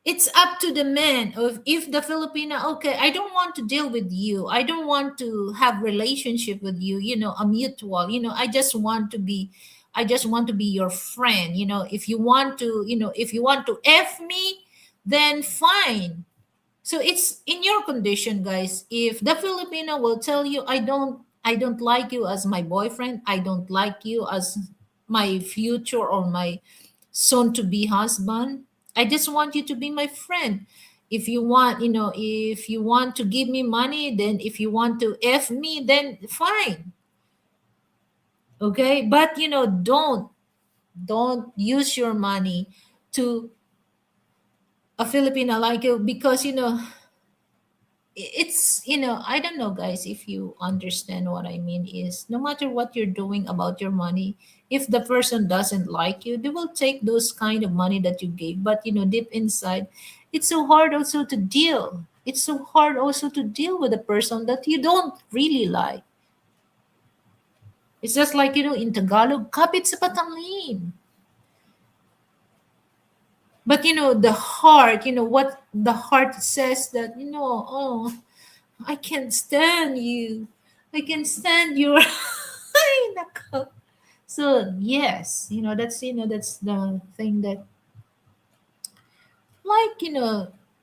Speaker 1: It's up to the man. If the Filipina, okay, I don't want to deal with you. I don't want to have relationship with you, a mutual, I just want to be your friend. If you want to F me, then fine. So it's in your condition, guys. If the Filipino will tell you, I don't like you as my boyfriend, I don't like you as my future or my soon to be husband, I just want you to be my friend. If you want to give me money, then if you want to F me, then fine. Okay? But don't use your money to a Filipino like you, because I don't know, guys, if you understand what I mean. Is no matter what you're doing about your money, if the person doesn't like you, they will take those kind of money that you gave. But deep inside, it's so hard also to deal. It's so hard also to deal with a person that you don't really like. It's just like, in Tagalog, kapit sa patangin. But the heart, what the heart says, that oh, I can't stand you. I can stand your. Ay, nako. So yes, that's the thing that, like,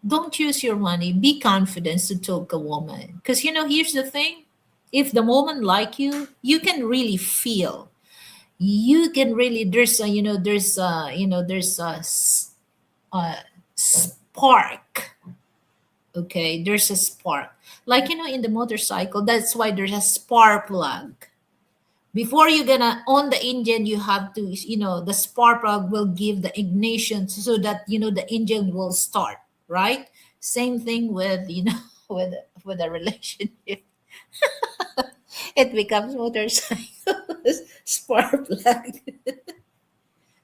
Speaker 1: don't use your money. Be confident to talk a woman, because here's the thing: if the woman like you, you can really feel. You can really there's a spark. Okay, there's a spark, like, in the motorcycle. That's why there's a spark plug. Before you're gonna on the engine, you have to, the spark plug will give the ignition, so that the engine will start, right? Same thing with, with a relationship. It becomes motorcycle. Spark plug.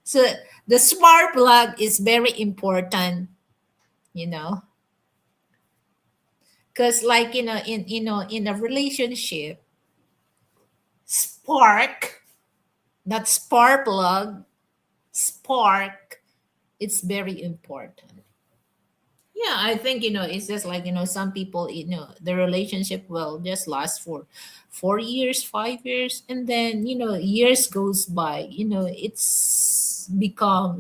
Speaker 1: So the spark plug is very important, you know because, like, in a relationship, spark, not spark plug, spark, it's very important. Yeah, I think, it's just like, some people, the relationship will just last for 4 years, 5 years, and then, years goes by, it's become,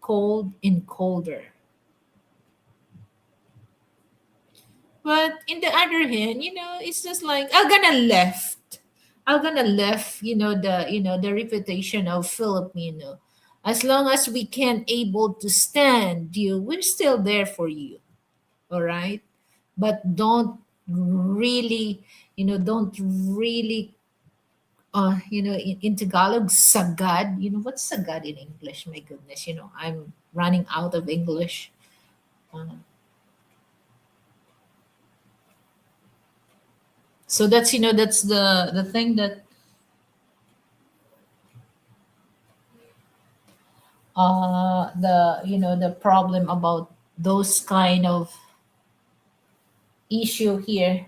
Speaker 1: cold and colder. But in the other hand, it's just like, I'm gonna left, the reputation of Filipino. As long as we can able to stand you, we're still there for you. All right. But don't really, in Tagalog, sagad. What's sagad in English? My goodness, I'm running out of English. Uh, so that's the thing that, the problem about those kind of issue here.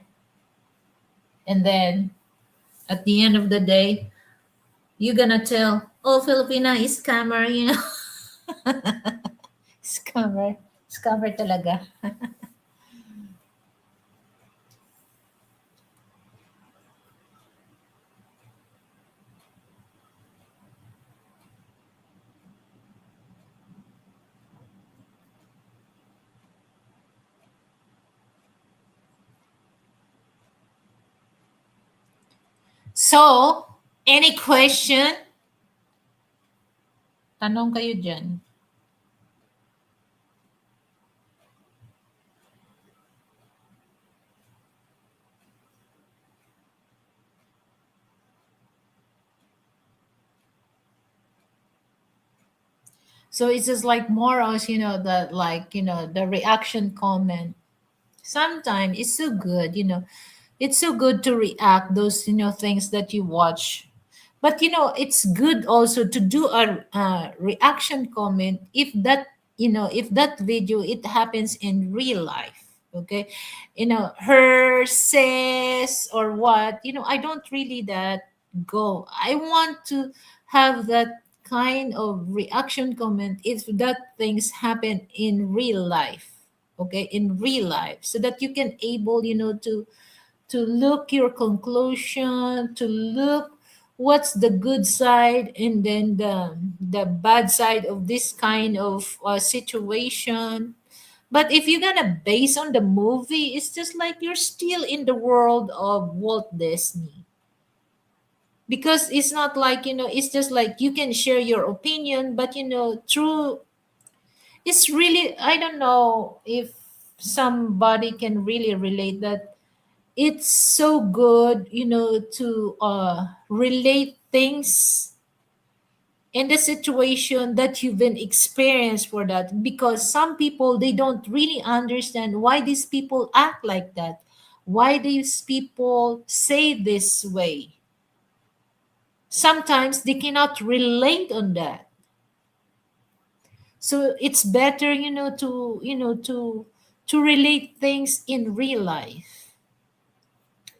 Speaker 1: And then at the end of the day, you're gonna tell, oh, Filipina is scammer, scammer, scammer talaga. So, any question? Tanong kayo dyan. So it's just like more of, the, like, the reaction comment. Sometimes it's so good, it's so good to react those, things that you watch. But it's good also to do a reaction comment if that, if that video it happens in real life. Okay, her says or what, I don't really that go. I want to have that kind of reaction comment if that things happen in real life. Okay, in real life, so that you can able, to look your conclusion, to look what's the good side and then the bad side of this kind of situation. But if you're gonna base on the movie, it's just like you're still in the world of Walt Disney. Because it's not like, it's just like you can share your opinion, but through, it's really, I don't know if somebody can really relate that. It's so good, to relate things in the situation that you've been experienced for that, because some people they don't really understand why these people act like that, why these people say this way. Sometimes they cannot relate on that. So it's better, to relate things in real life.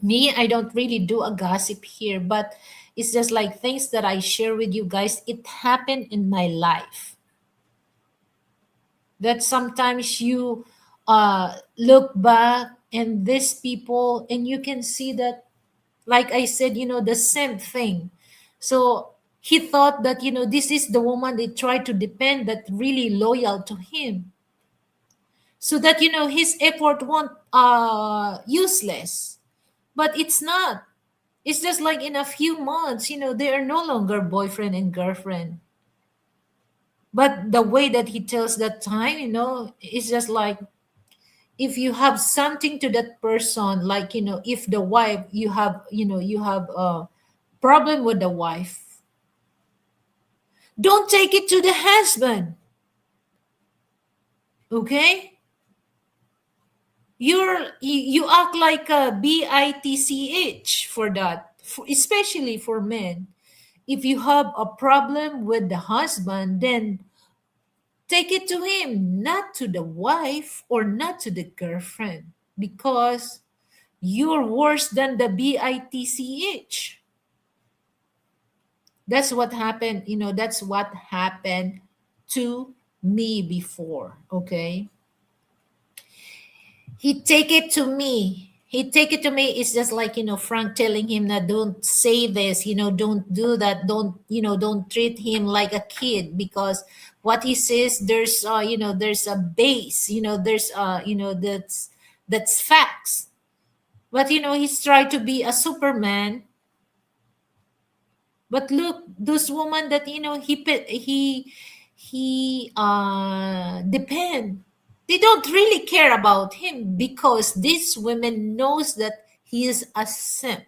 Speaker 1: Me, I don't really do a gossip here, but it's just like things that I share with you guys. It happened in my life. That sometimes you look back and these people, and you can see that, like I said, the same thing. So he thought that, this is the woman they tried to depend, that really loyal to him. So that, his effort won't useless. But it's not. It's just like in a few months, they are no longer boyfriend and girlfriend. But the way that he tells that time, it's just like if you have something to that person, like, if the wife, you have a problem with the wife, don't take it to the husband. Okay? You act like a bitch for that, especially for men. If you have a problem with the husband, then take it to him, not to the wife or not to the girlfriend, because you're worse than the bitch. That's what happened, that's what happened to me before. Okay, he take it to me. It's just like, Frank telling him that don't say this, don't do that, don't treat him like a kid, because what he says, there's there's a base, there's that's facts. But he's tried to be a superman. But look, those women that, he depend, they don't really care about him, because this women knows that he is a simp.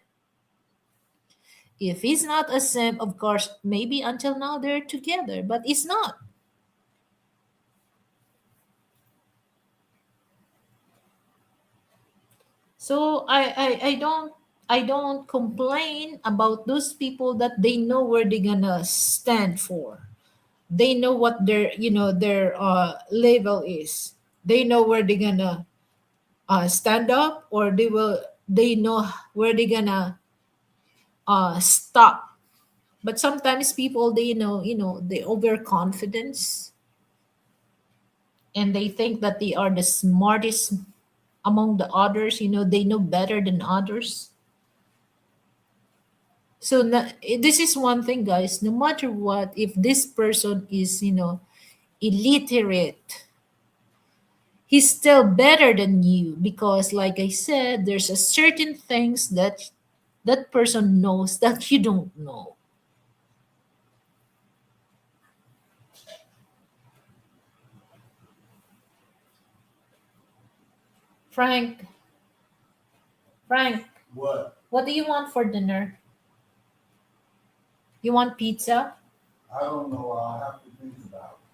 Speaker 1: If he's not a simp, of course, maybe until now they're together, but it's not. So I don't complain about those people, that they know where they're gonna stand for. They know what their level is. They know where they're gonna stand up, or they know where they're gonna stop. But sometimes people, they they overconfidence, and they think that they are the smartest among the others, they know better than others. So this is one thing, guys, no matter what, if this person is illiterate, he's still better than you, because like I said, there's a certain things that that person knows that you don't know. Frank frank
Speaker 2: What?
Speaker 1: what do you want for dinner? You want pizza?
Speaker 2: I don't know. I'll have to think about it.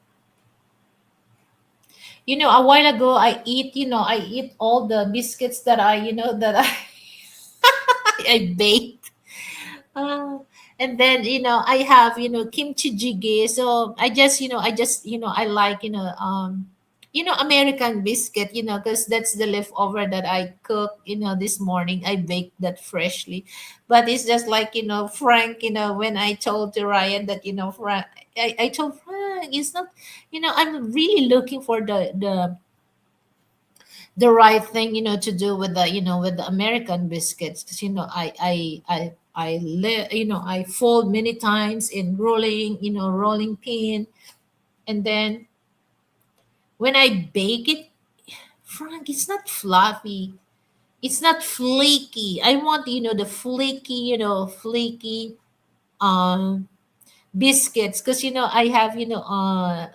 Speaker 1: A while ago I eat all the biscuits that I baked. uh, and then I have kimchi jjigae. So I like American biscuit, because that's the leftover that I cooked this morning. I baked that freshly. But it's just like Frank, when I told to Ryan that Frank, I told Frank, it's not, I'm really looking for the right thing to do with the American biscuits, because I fold many times in rolling pin. And then when I bake it, Frank, it's not fluffy, it's not flaky. I want the flaky um biscuits, because I have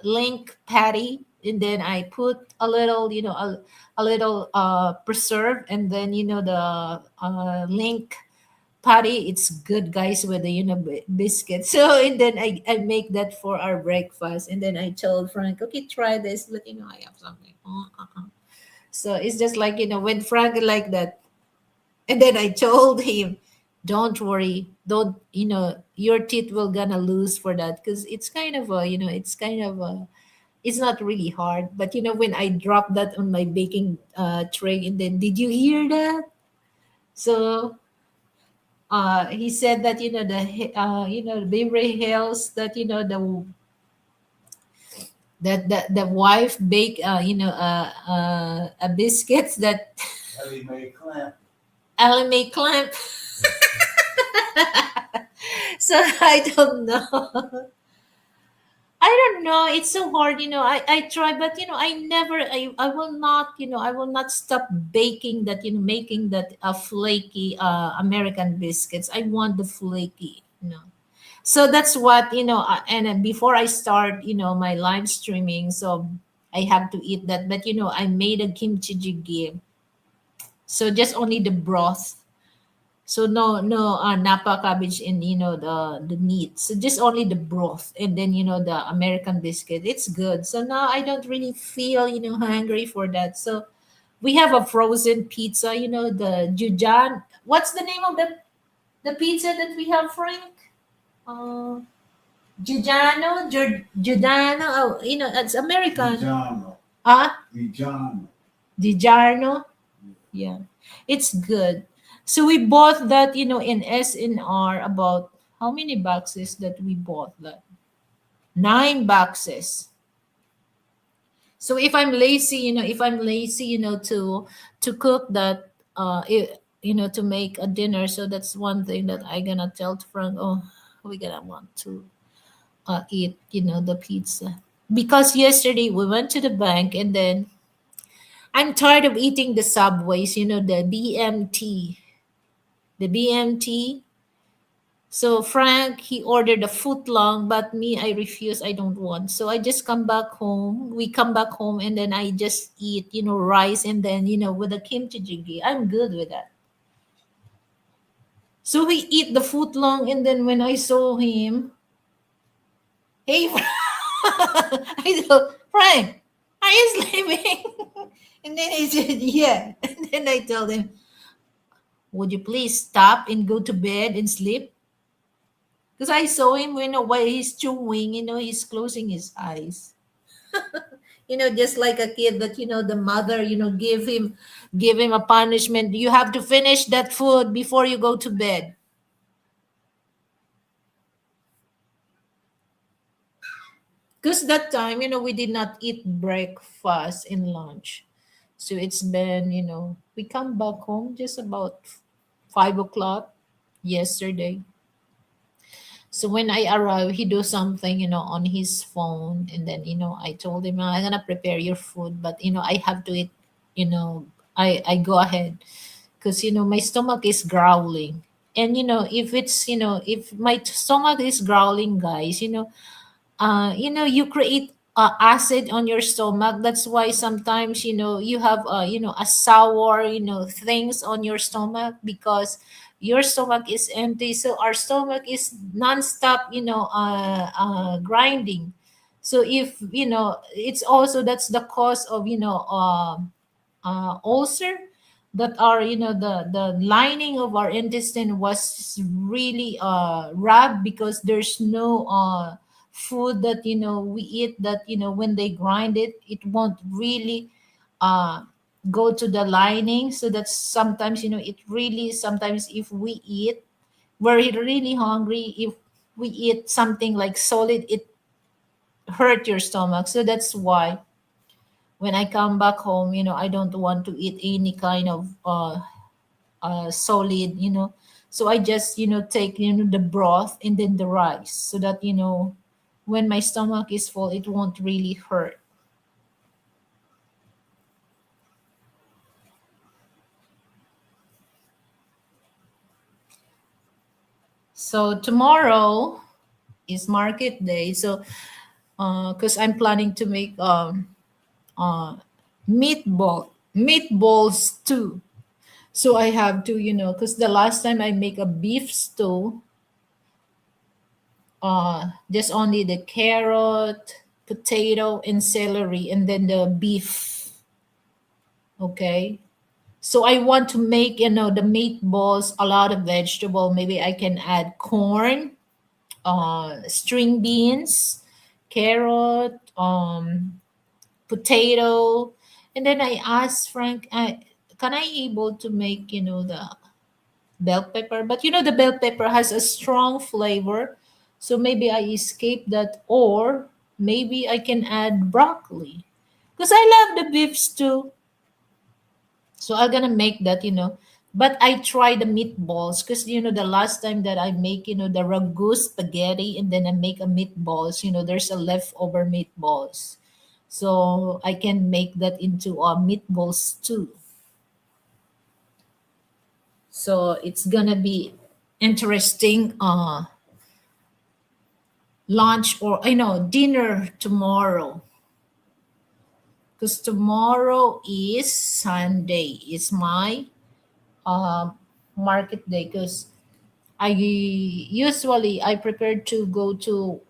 Speaker 1: link patty, and then I put a little a little preserve, and then the link patty. It's good, guys, with the biscuit. So and then I make that for our breakfast, and then I told Frank, okay, try this, but I have something. So it's just like when Frank like that. And then I told him, "Don't worry, don't your teeth will gonna lose for that, because it's kind of a it's not really hard." But when I dropped that on my baking tray, and then did you hear that? So he said that the Beverly Hills, that the wife bake a biscuits that
Speaker 2: Ellie Mae Clamp.
Speaker 1: Ellen may clamp. So I don't know. I don't know. It's so hard, I try, but I will not, I will not stop baking that, making that flaky American biscuits. I want the flaky. So that's what, and before I start, my live streaming, so I have to eat that. But I made a kimchi jjigae. So just only the broth. So no napa cabbage and the meat. So just only the broth, and then the American biscuit. It's good. So now I don't really feel hungry for that. So we have a frozen pizza. The Jujan. What's the name of the pizza that we have, Frank? Uh, Giuliano. Oh, it's American.
Speaker 2: DiGiorno.
Speaker 1: Ah,
Speaker 2: DiGiorno.
Speaker 1: Di Yeah, it's good. So we bought that, in SNR, about how many boxes that we bought that? 9 boxes. So if I'm lazy, to cook that, to make a dinner. So that's one thing that I gonna tell to Frank. Oh, we gonna want to eat, the pizza, because yesterday we went to the bank, and then I'm tired of eating the subways. The BMT. So Frank, he ordered a foot long, but me, I refuse. I don't want. So I just come back home. We come back home, and then I just eat, rice, and then with the kimchi jjigae. I'm good with that. So we eat the foot long, and then when I saw him, hey, I told Frank, are you sleeping? And then he said, yeah. And then I told him, would you please stop and go to bed and sleep? Because I saw him, while he's chewing, he's closing his eyes. Just like a kid that, the mother, give him a punishment. You have to finish that food before you go to bed. Because that time, we did not eat breakfast and lunch. So it's been, we come back home just about 5 o'clock yesterday. So when I arrive, he do something, on his phone, and then I told him, I'm gonna prepare your food, but I have to eat. You know, I go ahead, because my stomach is growling, and if my stomach is growling, guys, you create acid on your stomach. That's why sometimes you have a sour things on your stomach, because your stomach is empty. So our stomach is non-stop grinding. So if it's also that's the cause of ulcer, that are the lining of our intestine was really rubbed, because there's no food that we eat, that when they grind it, it won't really uh go to the lining. So that's sometimes it really, sometimes if we eat, we're really hungry, if we eat something like solid, it hurt your stomach. So that's why when I come back home, I don't want to eat any kind of solid, so I just take the broth and then the rice, so that when my stomach is full, it won't really hurt. So tomorrow is market day. So because I'm planning to make uh meatballs too. So I have to, because the last time I make a beef stew, just only the carrot, potato, and celery, and then the beef. Okay. So I want to make, the meatballs, a lot of vegetable. Maybe I can add corn, string beans, carrot, potato. And then I asked Frank, can I able to make, the bell pepper? But the bell pepper has a strong flavor. So maybe I escape that, or maybe I can add broccoli. Because I love the beef stew. So I'm gonna make that, But I try the meatballs, because the last time that I make, the ragu spaghetti, and then I make a meatballs, there's a leftover meatballs. So I can make that into a meatballs too. So it's gonna be interesting lunch, or I know dinner tomorrow, because tomorrow is Sunday. It's my um market day, because I prepare to go to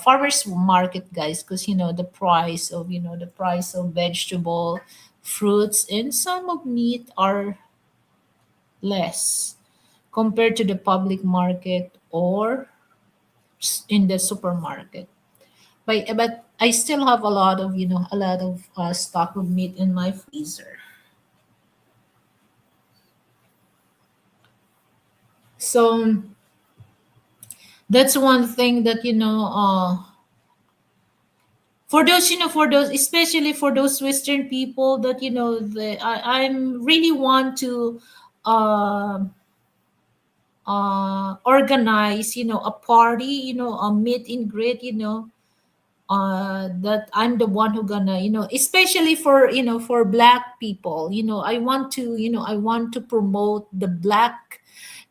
Speaker 1: farmers market, guys, because the price of vegetable, fruits, and some of meat are less compared to the public market or in the supermarket. But I still have a lot of stock of meat in my freezer. So that's one thing that for those, especially for those Western people, that I'm really want to uh, organize a party, a meet and greet, that I'm the one who gonna, especially for for black people, I want to promote the black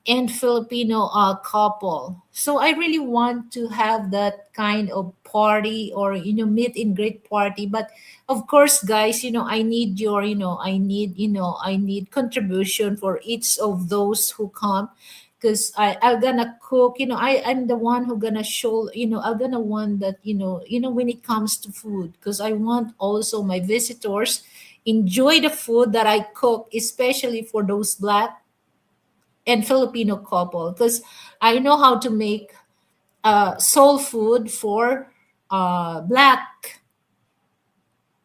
Speaker 1: and Filipino couple. So I really want to have that kind of party, or meet and greet party. But of course, guys, I need your, I need contribution for each of those who come, because I'm gonna cook. I'm the one who gonna show. I'm gonna one that when it comes to food, because I want also my visitors enjoy the food that I cook, especially for those black and Filipino couple, because I know how to make soul food for black.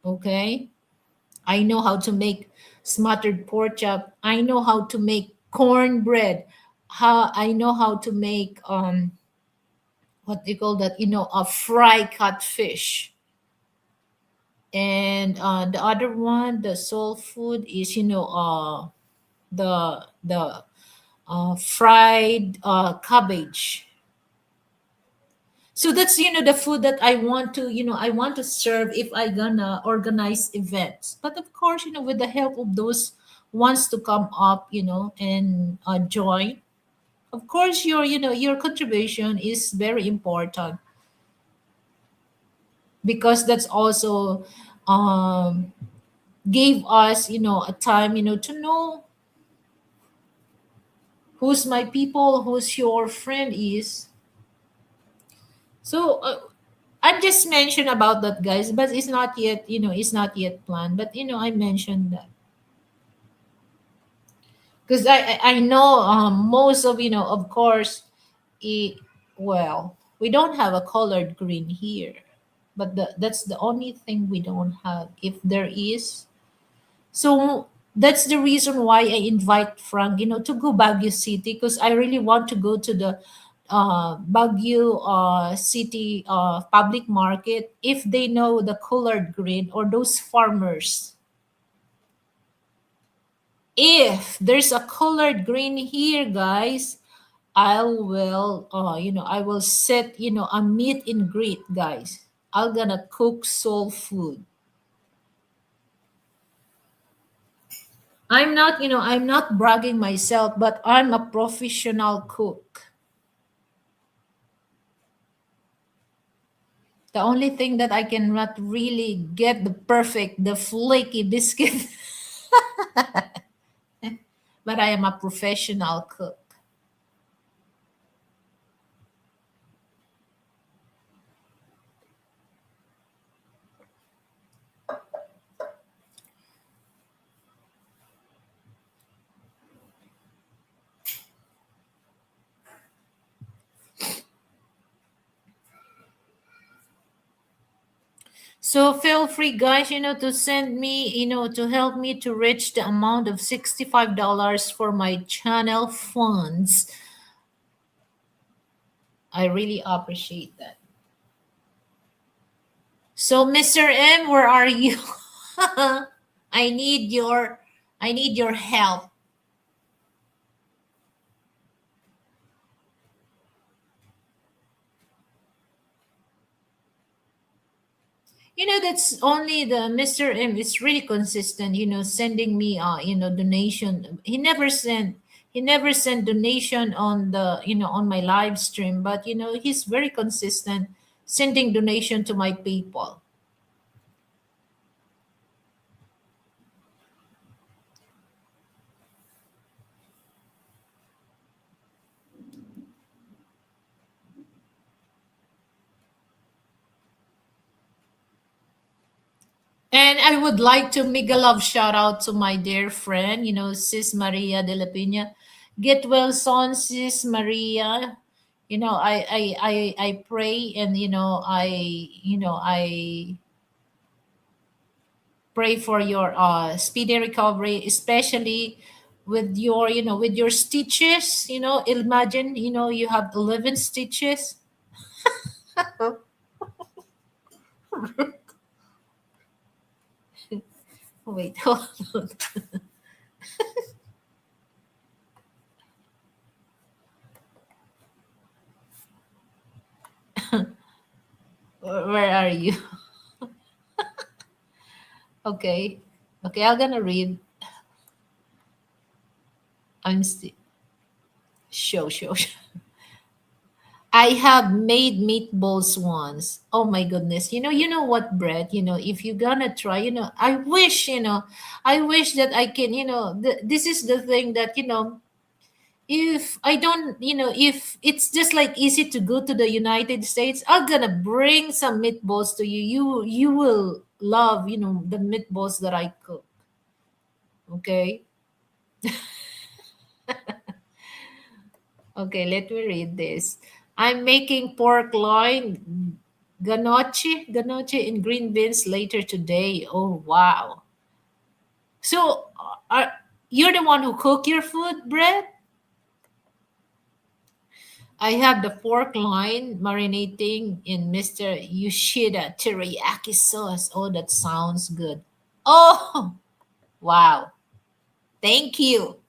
Speaker 1: Okay, I know how to make smothered pork chop. I know how to make cornbread. How I know how to make what they call that, a fry catfish. And the other one, the soul food, is the fried cabbage. So that's the food that I want to serve if I gonna organize events. But of course, with the help of those wants to come up, and join. Of course, your contribution is very important, because that's also um gave us a time to know who's my people, who's your friend is. So I just mentioned about that, guys, but it's not yet, it's not yet planned. But I mentioned that because I know most of of course, it, well, we don't have a colored green here, but that's the only thing we don't have. If there is, so that's the reason why I invite Frank, to go Baguio City because I really want to go to the Baguio City public market if they know the colored green or those farmers. If there's a colored green here, guys, I will set, a meet and greet, guys. I'm gonna cook soul food. I'm not bragging myself, but I'm a professional cook. The only thing that I cannot really get the flaky biscuit, but I am a professional cook. So feel free, guys, to send me, to help me to reach the amount of $65 for my channel funds. I really appreciate that. So, Mr. M, where are you? I need your I need your help. That's only the Mr. M is really consistent, sending me donation. He never sent donation on the on my live stream, but he's very consistent sending donation to my people. And I would like to make a love shout out to my dear friend, Sis Maria de la Pina. Get well son, Sis Maria. I pray, and I pray for your speedy recovery, especially with your with your stitches. Imagine you have 11 stitches. Wait, hold on. Where are you? Okay. Okay, I'm gonna read. I'm still show. I have made meatballs once. Oh my goodness. You know what, Brett? If you're gonna try, I wish that I can, this is the thing that, if I don't, if it's just like easy to go to the United States, I'm gonna bring some meatballs to you. You will love, the meatballs that I cook. Okay. Okay, let me read this. I'm making pork loin ganoche in green beans later today. Oh wow! So, you're the one who cook your food, Brett? I have the pork loin marinating in Mr. Yoshida teriyaki sauce. Oh, that sounds good. Oh, wow! Thank you.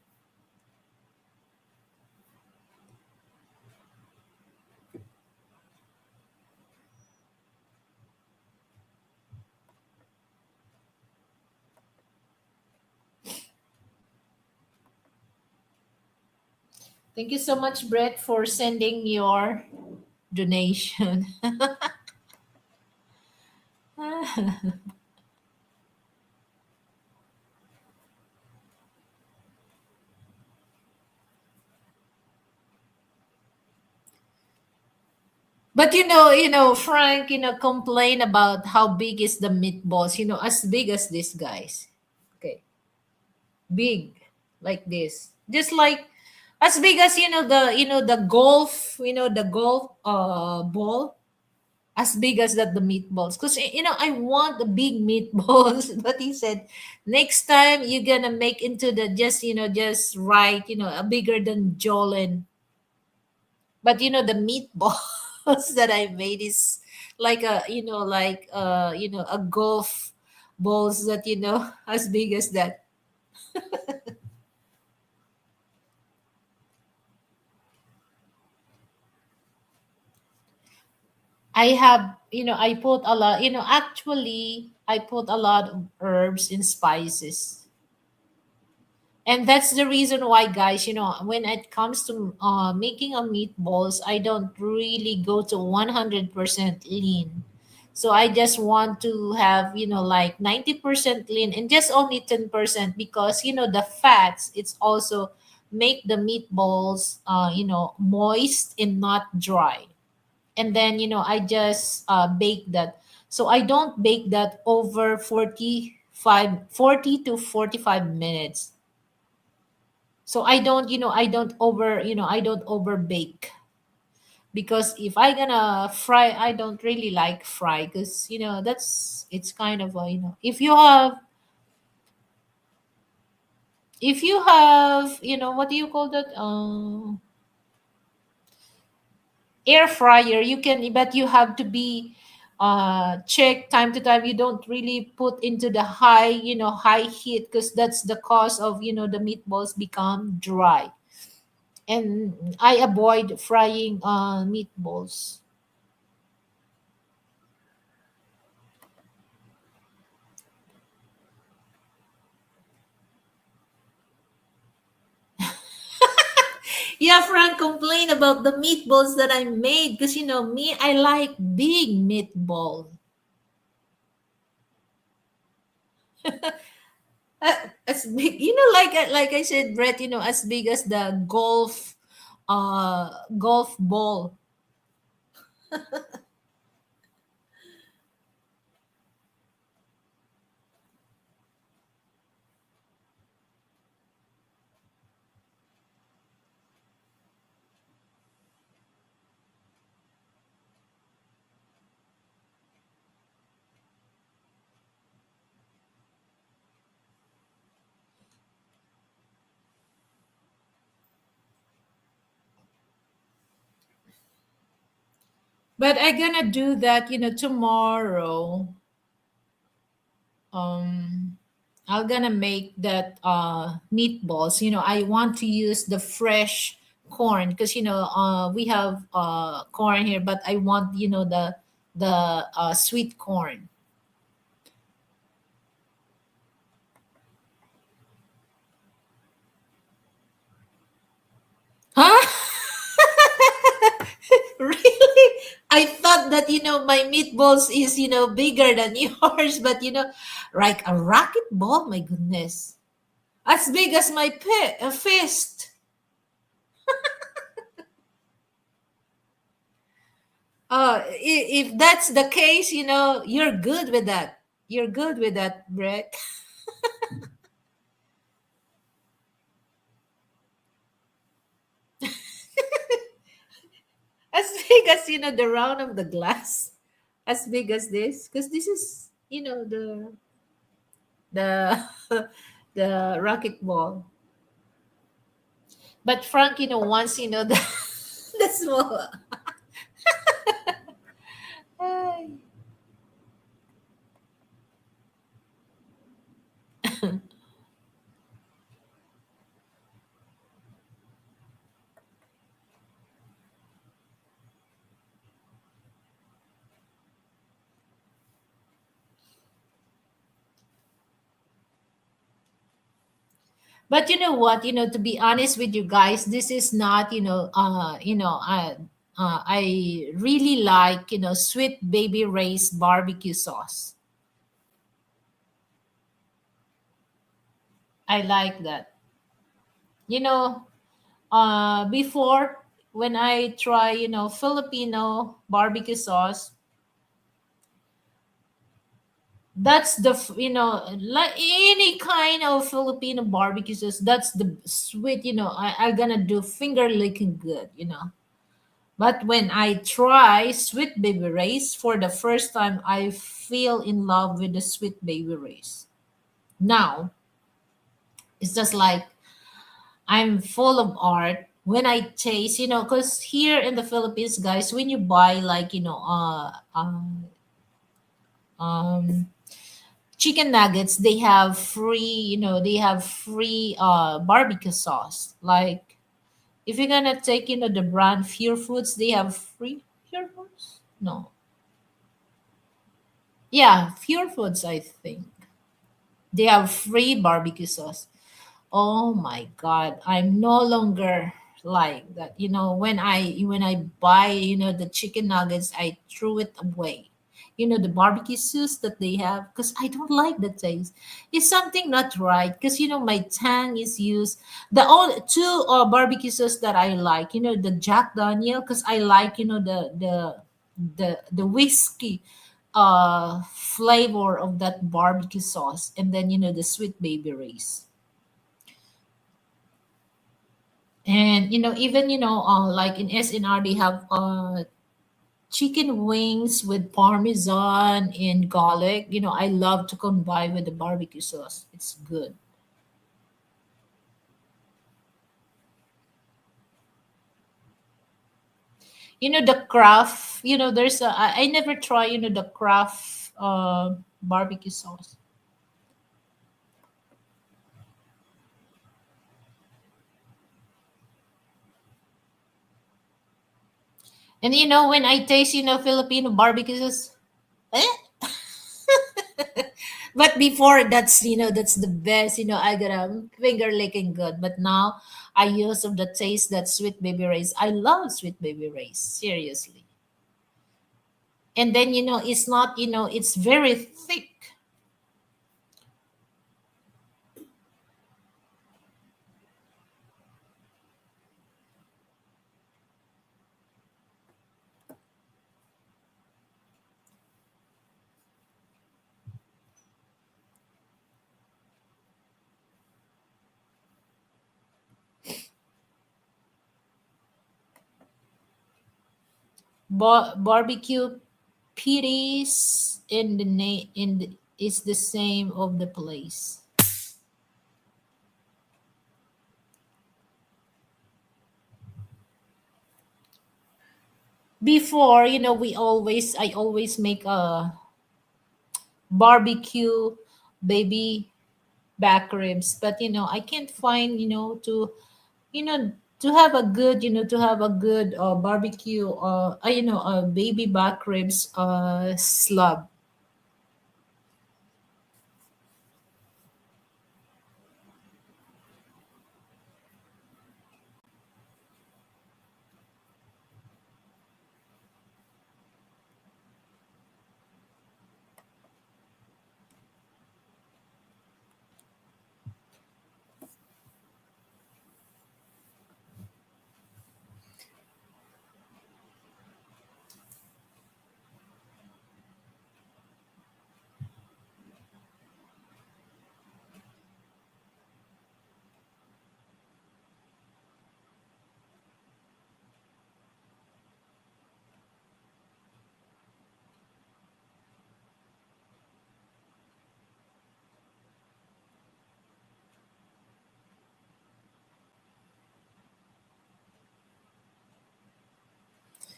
Speaker 1: Thank you so much, Brett, for sending your donation. But Frank, complain about how big is the meatballs, as big as this, guys. Okay. Big, like this. Just like as big as the golf, the golf ball, as big as that the meatballs. Because I want the big meatballs. But he said next time you're gonna make into the just right, bigger than Jolin. But the meatballs that I made is like a golf balls that as big as that. I have, I put a lot, actually, I put a lot of herbs and spices. And that's the reason why, guys, when it comes to making a meatballs, I don't really go to 100% lean. So I just want to have, like 90% lean and just only 10% because, the fats, it's also make the meatballs, moist and not dry. And then I just bake that, so I don't bake that over 40 to 45 minutes. So I don't over bake, because if I gonna fry, I don't really like fry, because that's it's kind of a, if you have what do you call that, air fryer, you can, but you have to be check time to time. You don't really put into the high heat, because that's the cause of the meatballs become dry. And I avoid frying meatballs. Yeah, Frank complained about the meatballs that I made, because me, I like big meatball. As big, like I said, Brett, as big as the golf ball. But I gonna do that, tomorrow. Um, I'm gonna make that meatballs. I want to use the fresh corn, because we have corn here, but I want the sweet corn. Huh? Really? I thought that my meatballs is bigger than yours, but like a rocket ball. My goodness, as big as my fist. If that's the case, you're good with that. You're good with that, Brett. As big as the round of the glass, as big as this, because this is the the rocket ball. But Frank, once the the small. Ay. But you know what? To be honest with you guys, this is not, I really like, sweet baby Ray's barbecue sauce. I like that. You know, before, when I try, Filipino barbecue sauce, that's like any kind of Filipino barbecue sauce, that's the sweet, I gonna do finger licking good. But when I try Sweet Baby Race for the first time, I feel in love with the Sweet Baby Race. Now, it's just like I'm full of art when I taste, because here in the Philippines, guys, when you buy like, um, chicken nuggets, they have free, barbecue sauce. Like if you're gonna take, the brand Pure Foods, they have free Pure Foods? No. Yeah, Pure Foods, I think. They have free barbecue sauce. Oh my god, I'm no longer like that. When I buy, the chicken nuggets, I threw it away. The barbecue sauce that they have, because I don't like the taste. It's something not right, because my tongue is used. The only two barbecue sauce that I like, the Jack Daniel, because I like, the whiskey flavor of that barbecue sauce, and then the Sweet Baby Race. And even like in SNR, they have chicken wings with parmesan and garlic. I love to combine with the barbecue sauce. It's good. The craft. There's I never try the craft barbecue sauce. And when I taste Filipino barbecue sauce, eh? But before, that's the best. I got a finger licking good. But now I use of the taste that Sweet Baby Rays. I love Sweet Baby Rays, seriously. And then it's not, it's very thick. Barbecue pitties in the name is the same of the place. Before, I always make a barbecue baby back ribs, but I can't find, you know to have a good barbecue baby back ribs slab.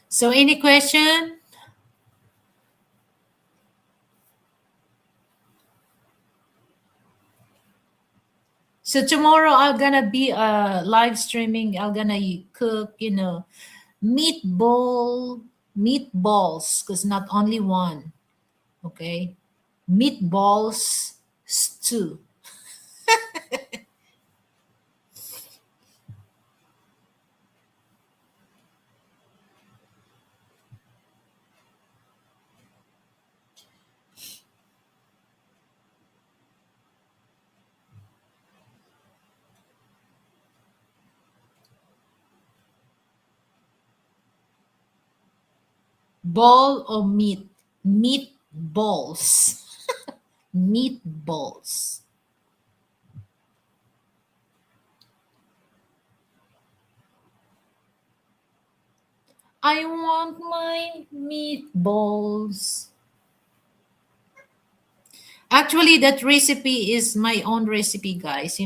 Speaker 1: So any question? So tomorrow I'm gonna be live streaming. I'm gonna cook, meatballs, because not only one. Okay, meatballs stew. Ball or meat? Meatballs. Meatballs. I want my meatballs. Actually, that recipe is my own recipe, guys.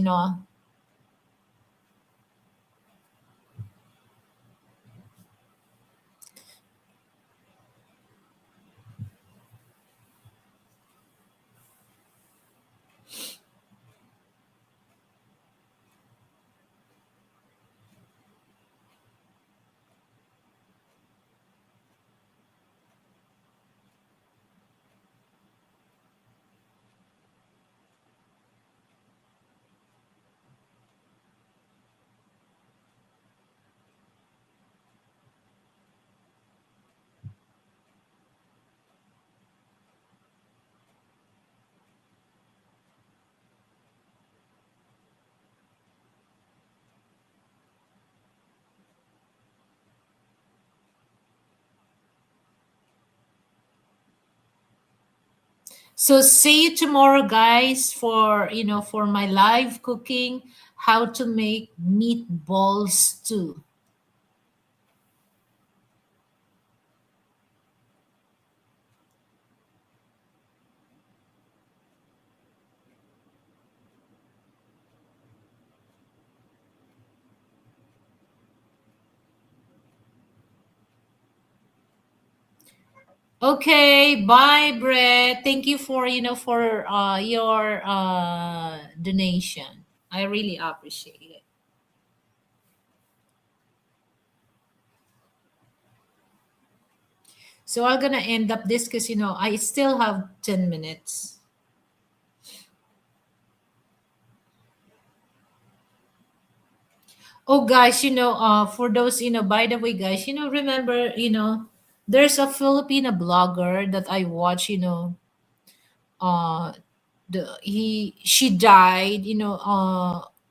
Speaker 1: So see you tomorrow, guys, for my live cooking, how to make meatballs too. Okay, bye, Brett. Thank you for your donation. I really appreciate it. So I'm gonna end up this because I still have 10 minutes. Oh, guys, for those, by the way, guys, remember, there's a Filipino blogger that I watch, uh, she died,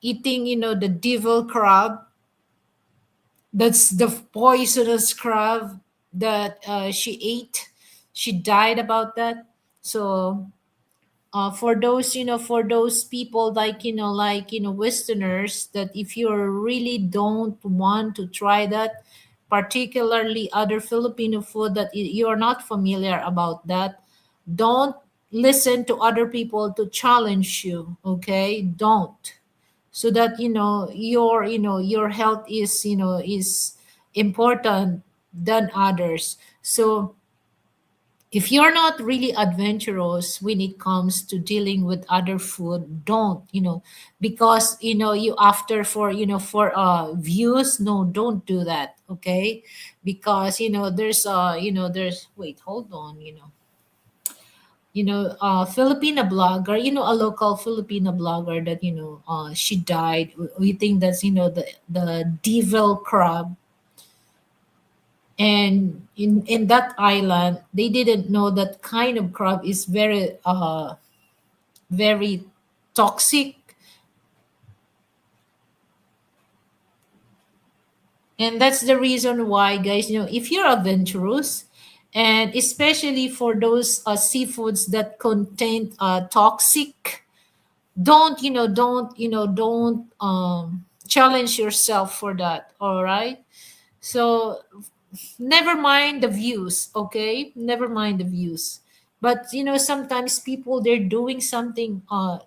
Speaker 1: eating, the devil crab. That's the poisonous crab that she ate. She died about that. So for those people like westerners, that if you really don't want to try that, particularly other Filipino food that you're not familiar about, that don't listen to other people to challenge you. Okay, don't. So that your health is important than others. So if you're not really adventurous when it comes to dealing with other food, don't, because you after for views. No, don't do that. Okay, because there's wait, hold on. Filipina blogger, a local Filipina blogger that she died. We think that's the devil crab. And in that island, they didn't know that kind of crab is very toxic. And that's the reason why, guys, if you're adventurous, and especially for those seafoods that contain toxic, don't challenge yourself for that. All right. So never mind the views. Okay, never mind the views. But sometimes people, they're doing something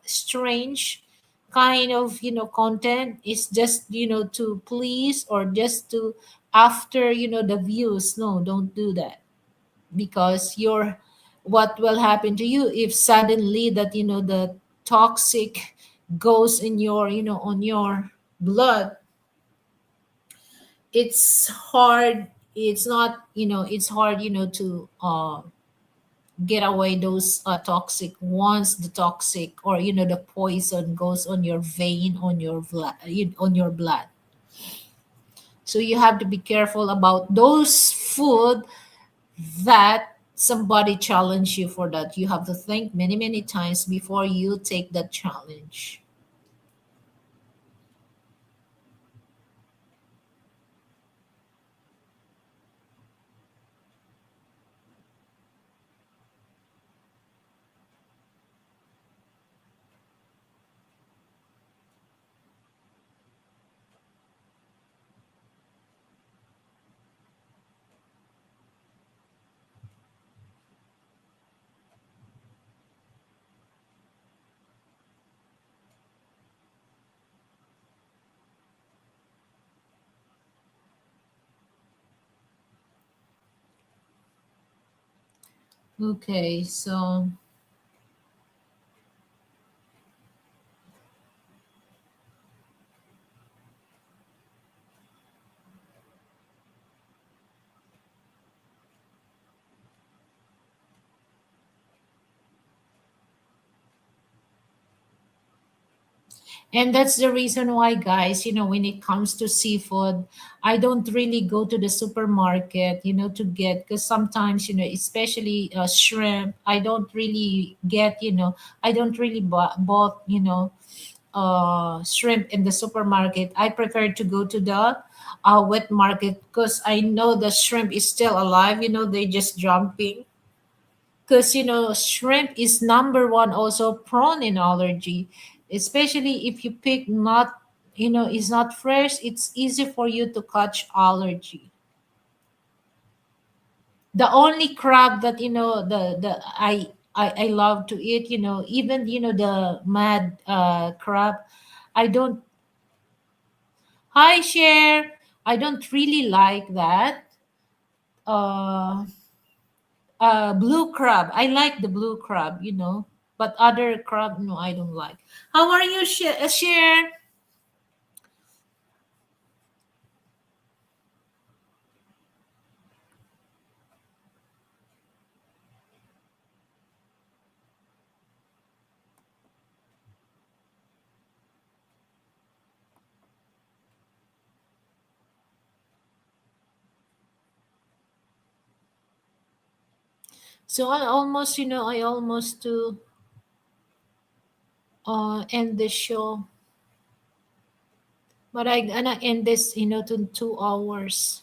Speaker 1: strange kind of content, is just to please, or just to after the views. No, don't do that, because what will happen to you if suddenly that the toxic goes in your on your blood. It's hard. It's not it's hard to get away those toxic, once the toxic, or the poison goes on your vein, on your blood. So you have to be careful about those food that somebody challenge you for. That you have to think many many times before you take that challenge. Okay, so and that's the reason why, guys, when it comes to seafood, I don't really go to the supermarket, to get, because sometimes, especially shrimp, I don't really get, I don't really bought, shrimp in the supermarket. I prefer to go to the wet market because I know the shrimp is still alive, they just jumping. Because shrimp is number one also prone in allergy, especially if you pick not, it's not fresh, it's easy for you to catch allergy. The only crab that the I love to eat, even the mad crab, I don't. Hi, share. I don't really like that. uh Blue crab, I like the blue crab, but other crab, no, I don't like. How are you, share? So I almost to end the show, but I gonna end this, to 2 hours.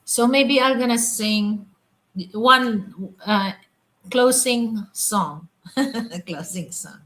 Speaker 1: So maybe I'm gonna sing one closing song. Closing song.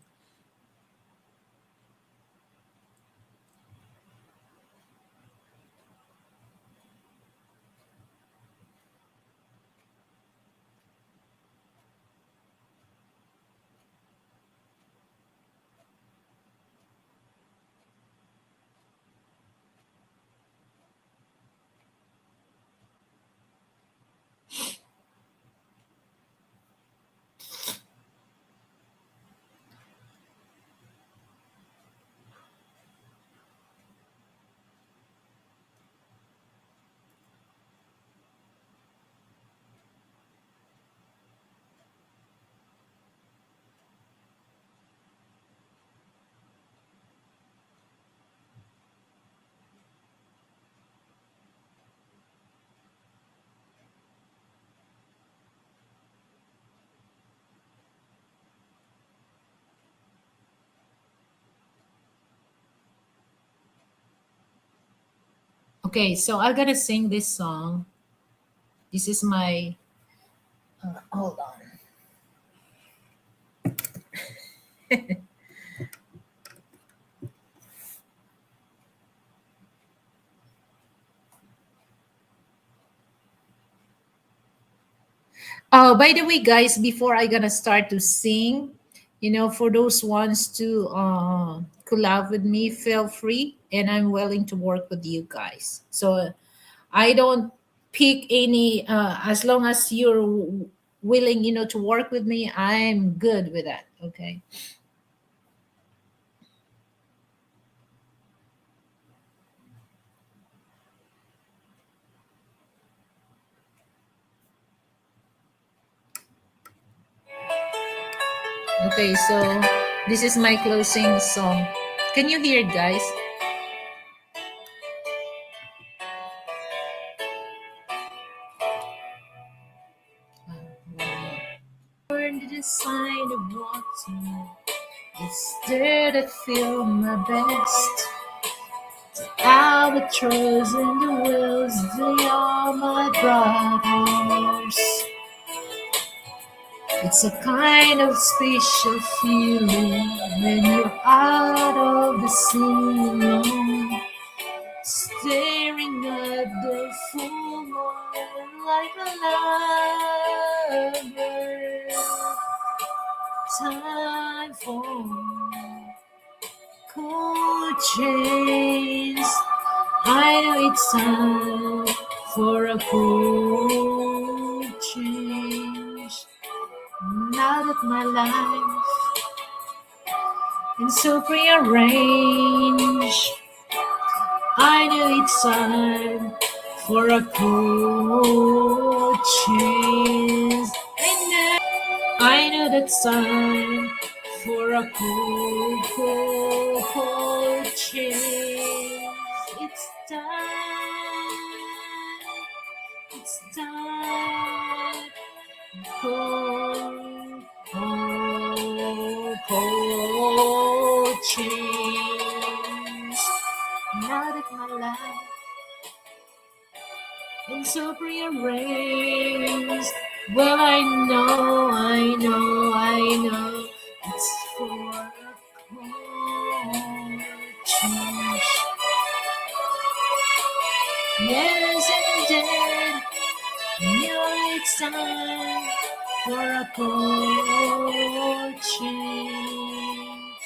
Speaker 1: Okay, so I'm gonna sing this song. This is my hold on. Oh, by the way, guys, before I gonna start to sing, for those ones to collab with me, feel free, and I'm willing to work with you guys. So I don't pick any. As long as you're willing, to work with me, I'm good with that. Okay. Okay. So this is my closing song. Can you hear it, guys? sign of water. It's there to feel my best. Albatross and the whales, they are my brothers. It's a kind of special feeling when you're out of the sea alone, staring at the full moon like a lover. Time for cool change. I know it's time for a cool change. Now that my life is so prearranged, I know it's time for a cool change. I know that's time for a cool change. It's time. It's time. Cold change. Now that my life is so prearranged, well, I know, it's for a cold change. Yes, indeed, it's time for a cold change.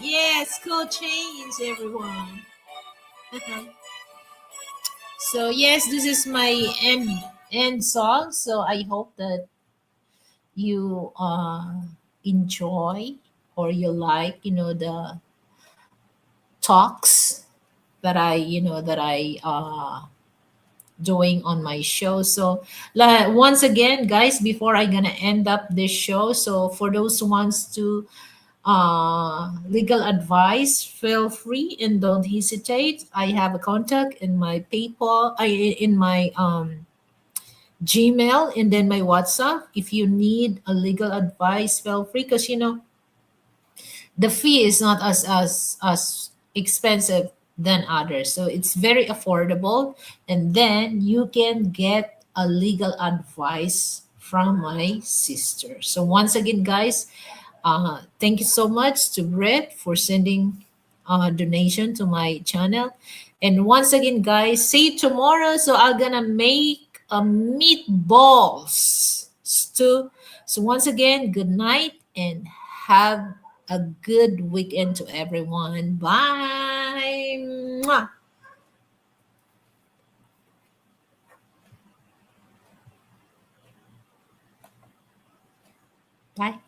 Speaker 1: Yes, cold change, everyone. So yes, this is my end song. So I hope that you enjoy or you like, the talks that I doing on my show. So once again, guys, before I gonna end up this show, so for those who wants to legal advice, feel free and don't hesitate. I have a contact in my PayPal, in my Gmail, and then my WhatsApp. If you need a legal advice, feel free, because the fee is not as expensive than others, so it's very affordable, and then you can get a legal advice from my sister. So once again, guys, thank you so much to Brett for sending a donation to my channel. And once again, guys, see you tomorrow. So I'm gonna make a meatballs stew. So once again, good night and have a good weekend to everyone. Bye. Mwah. Bye.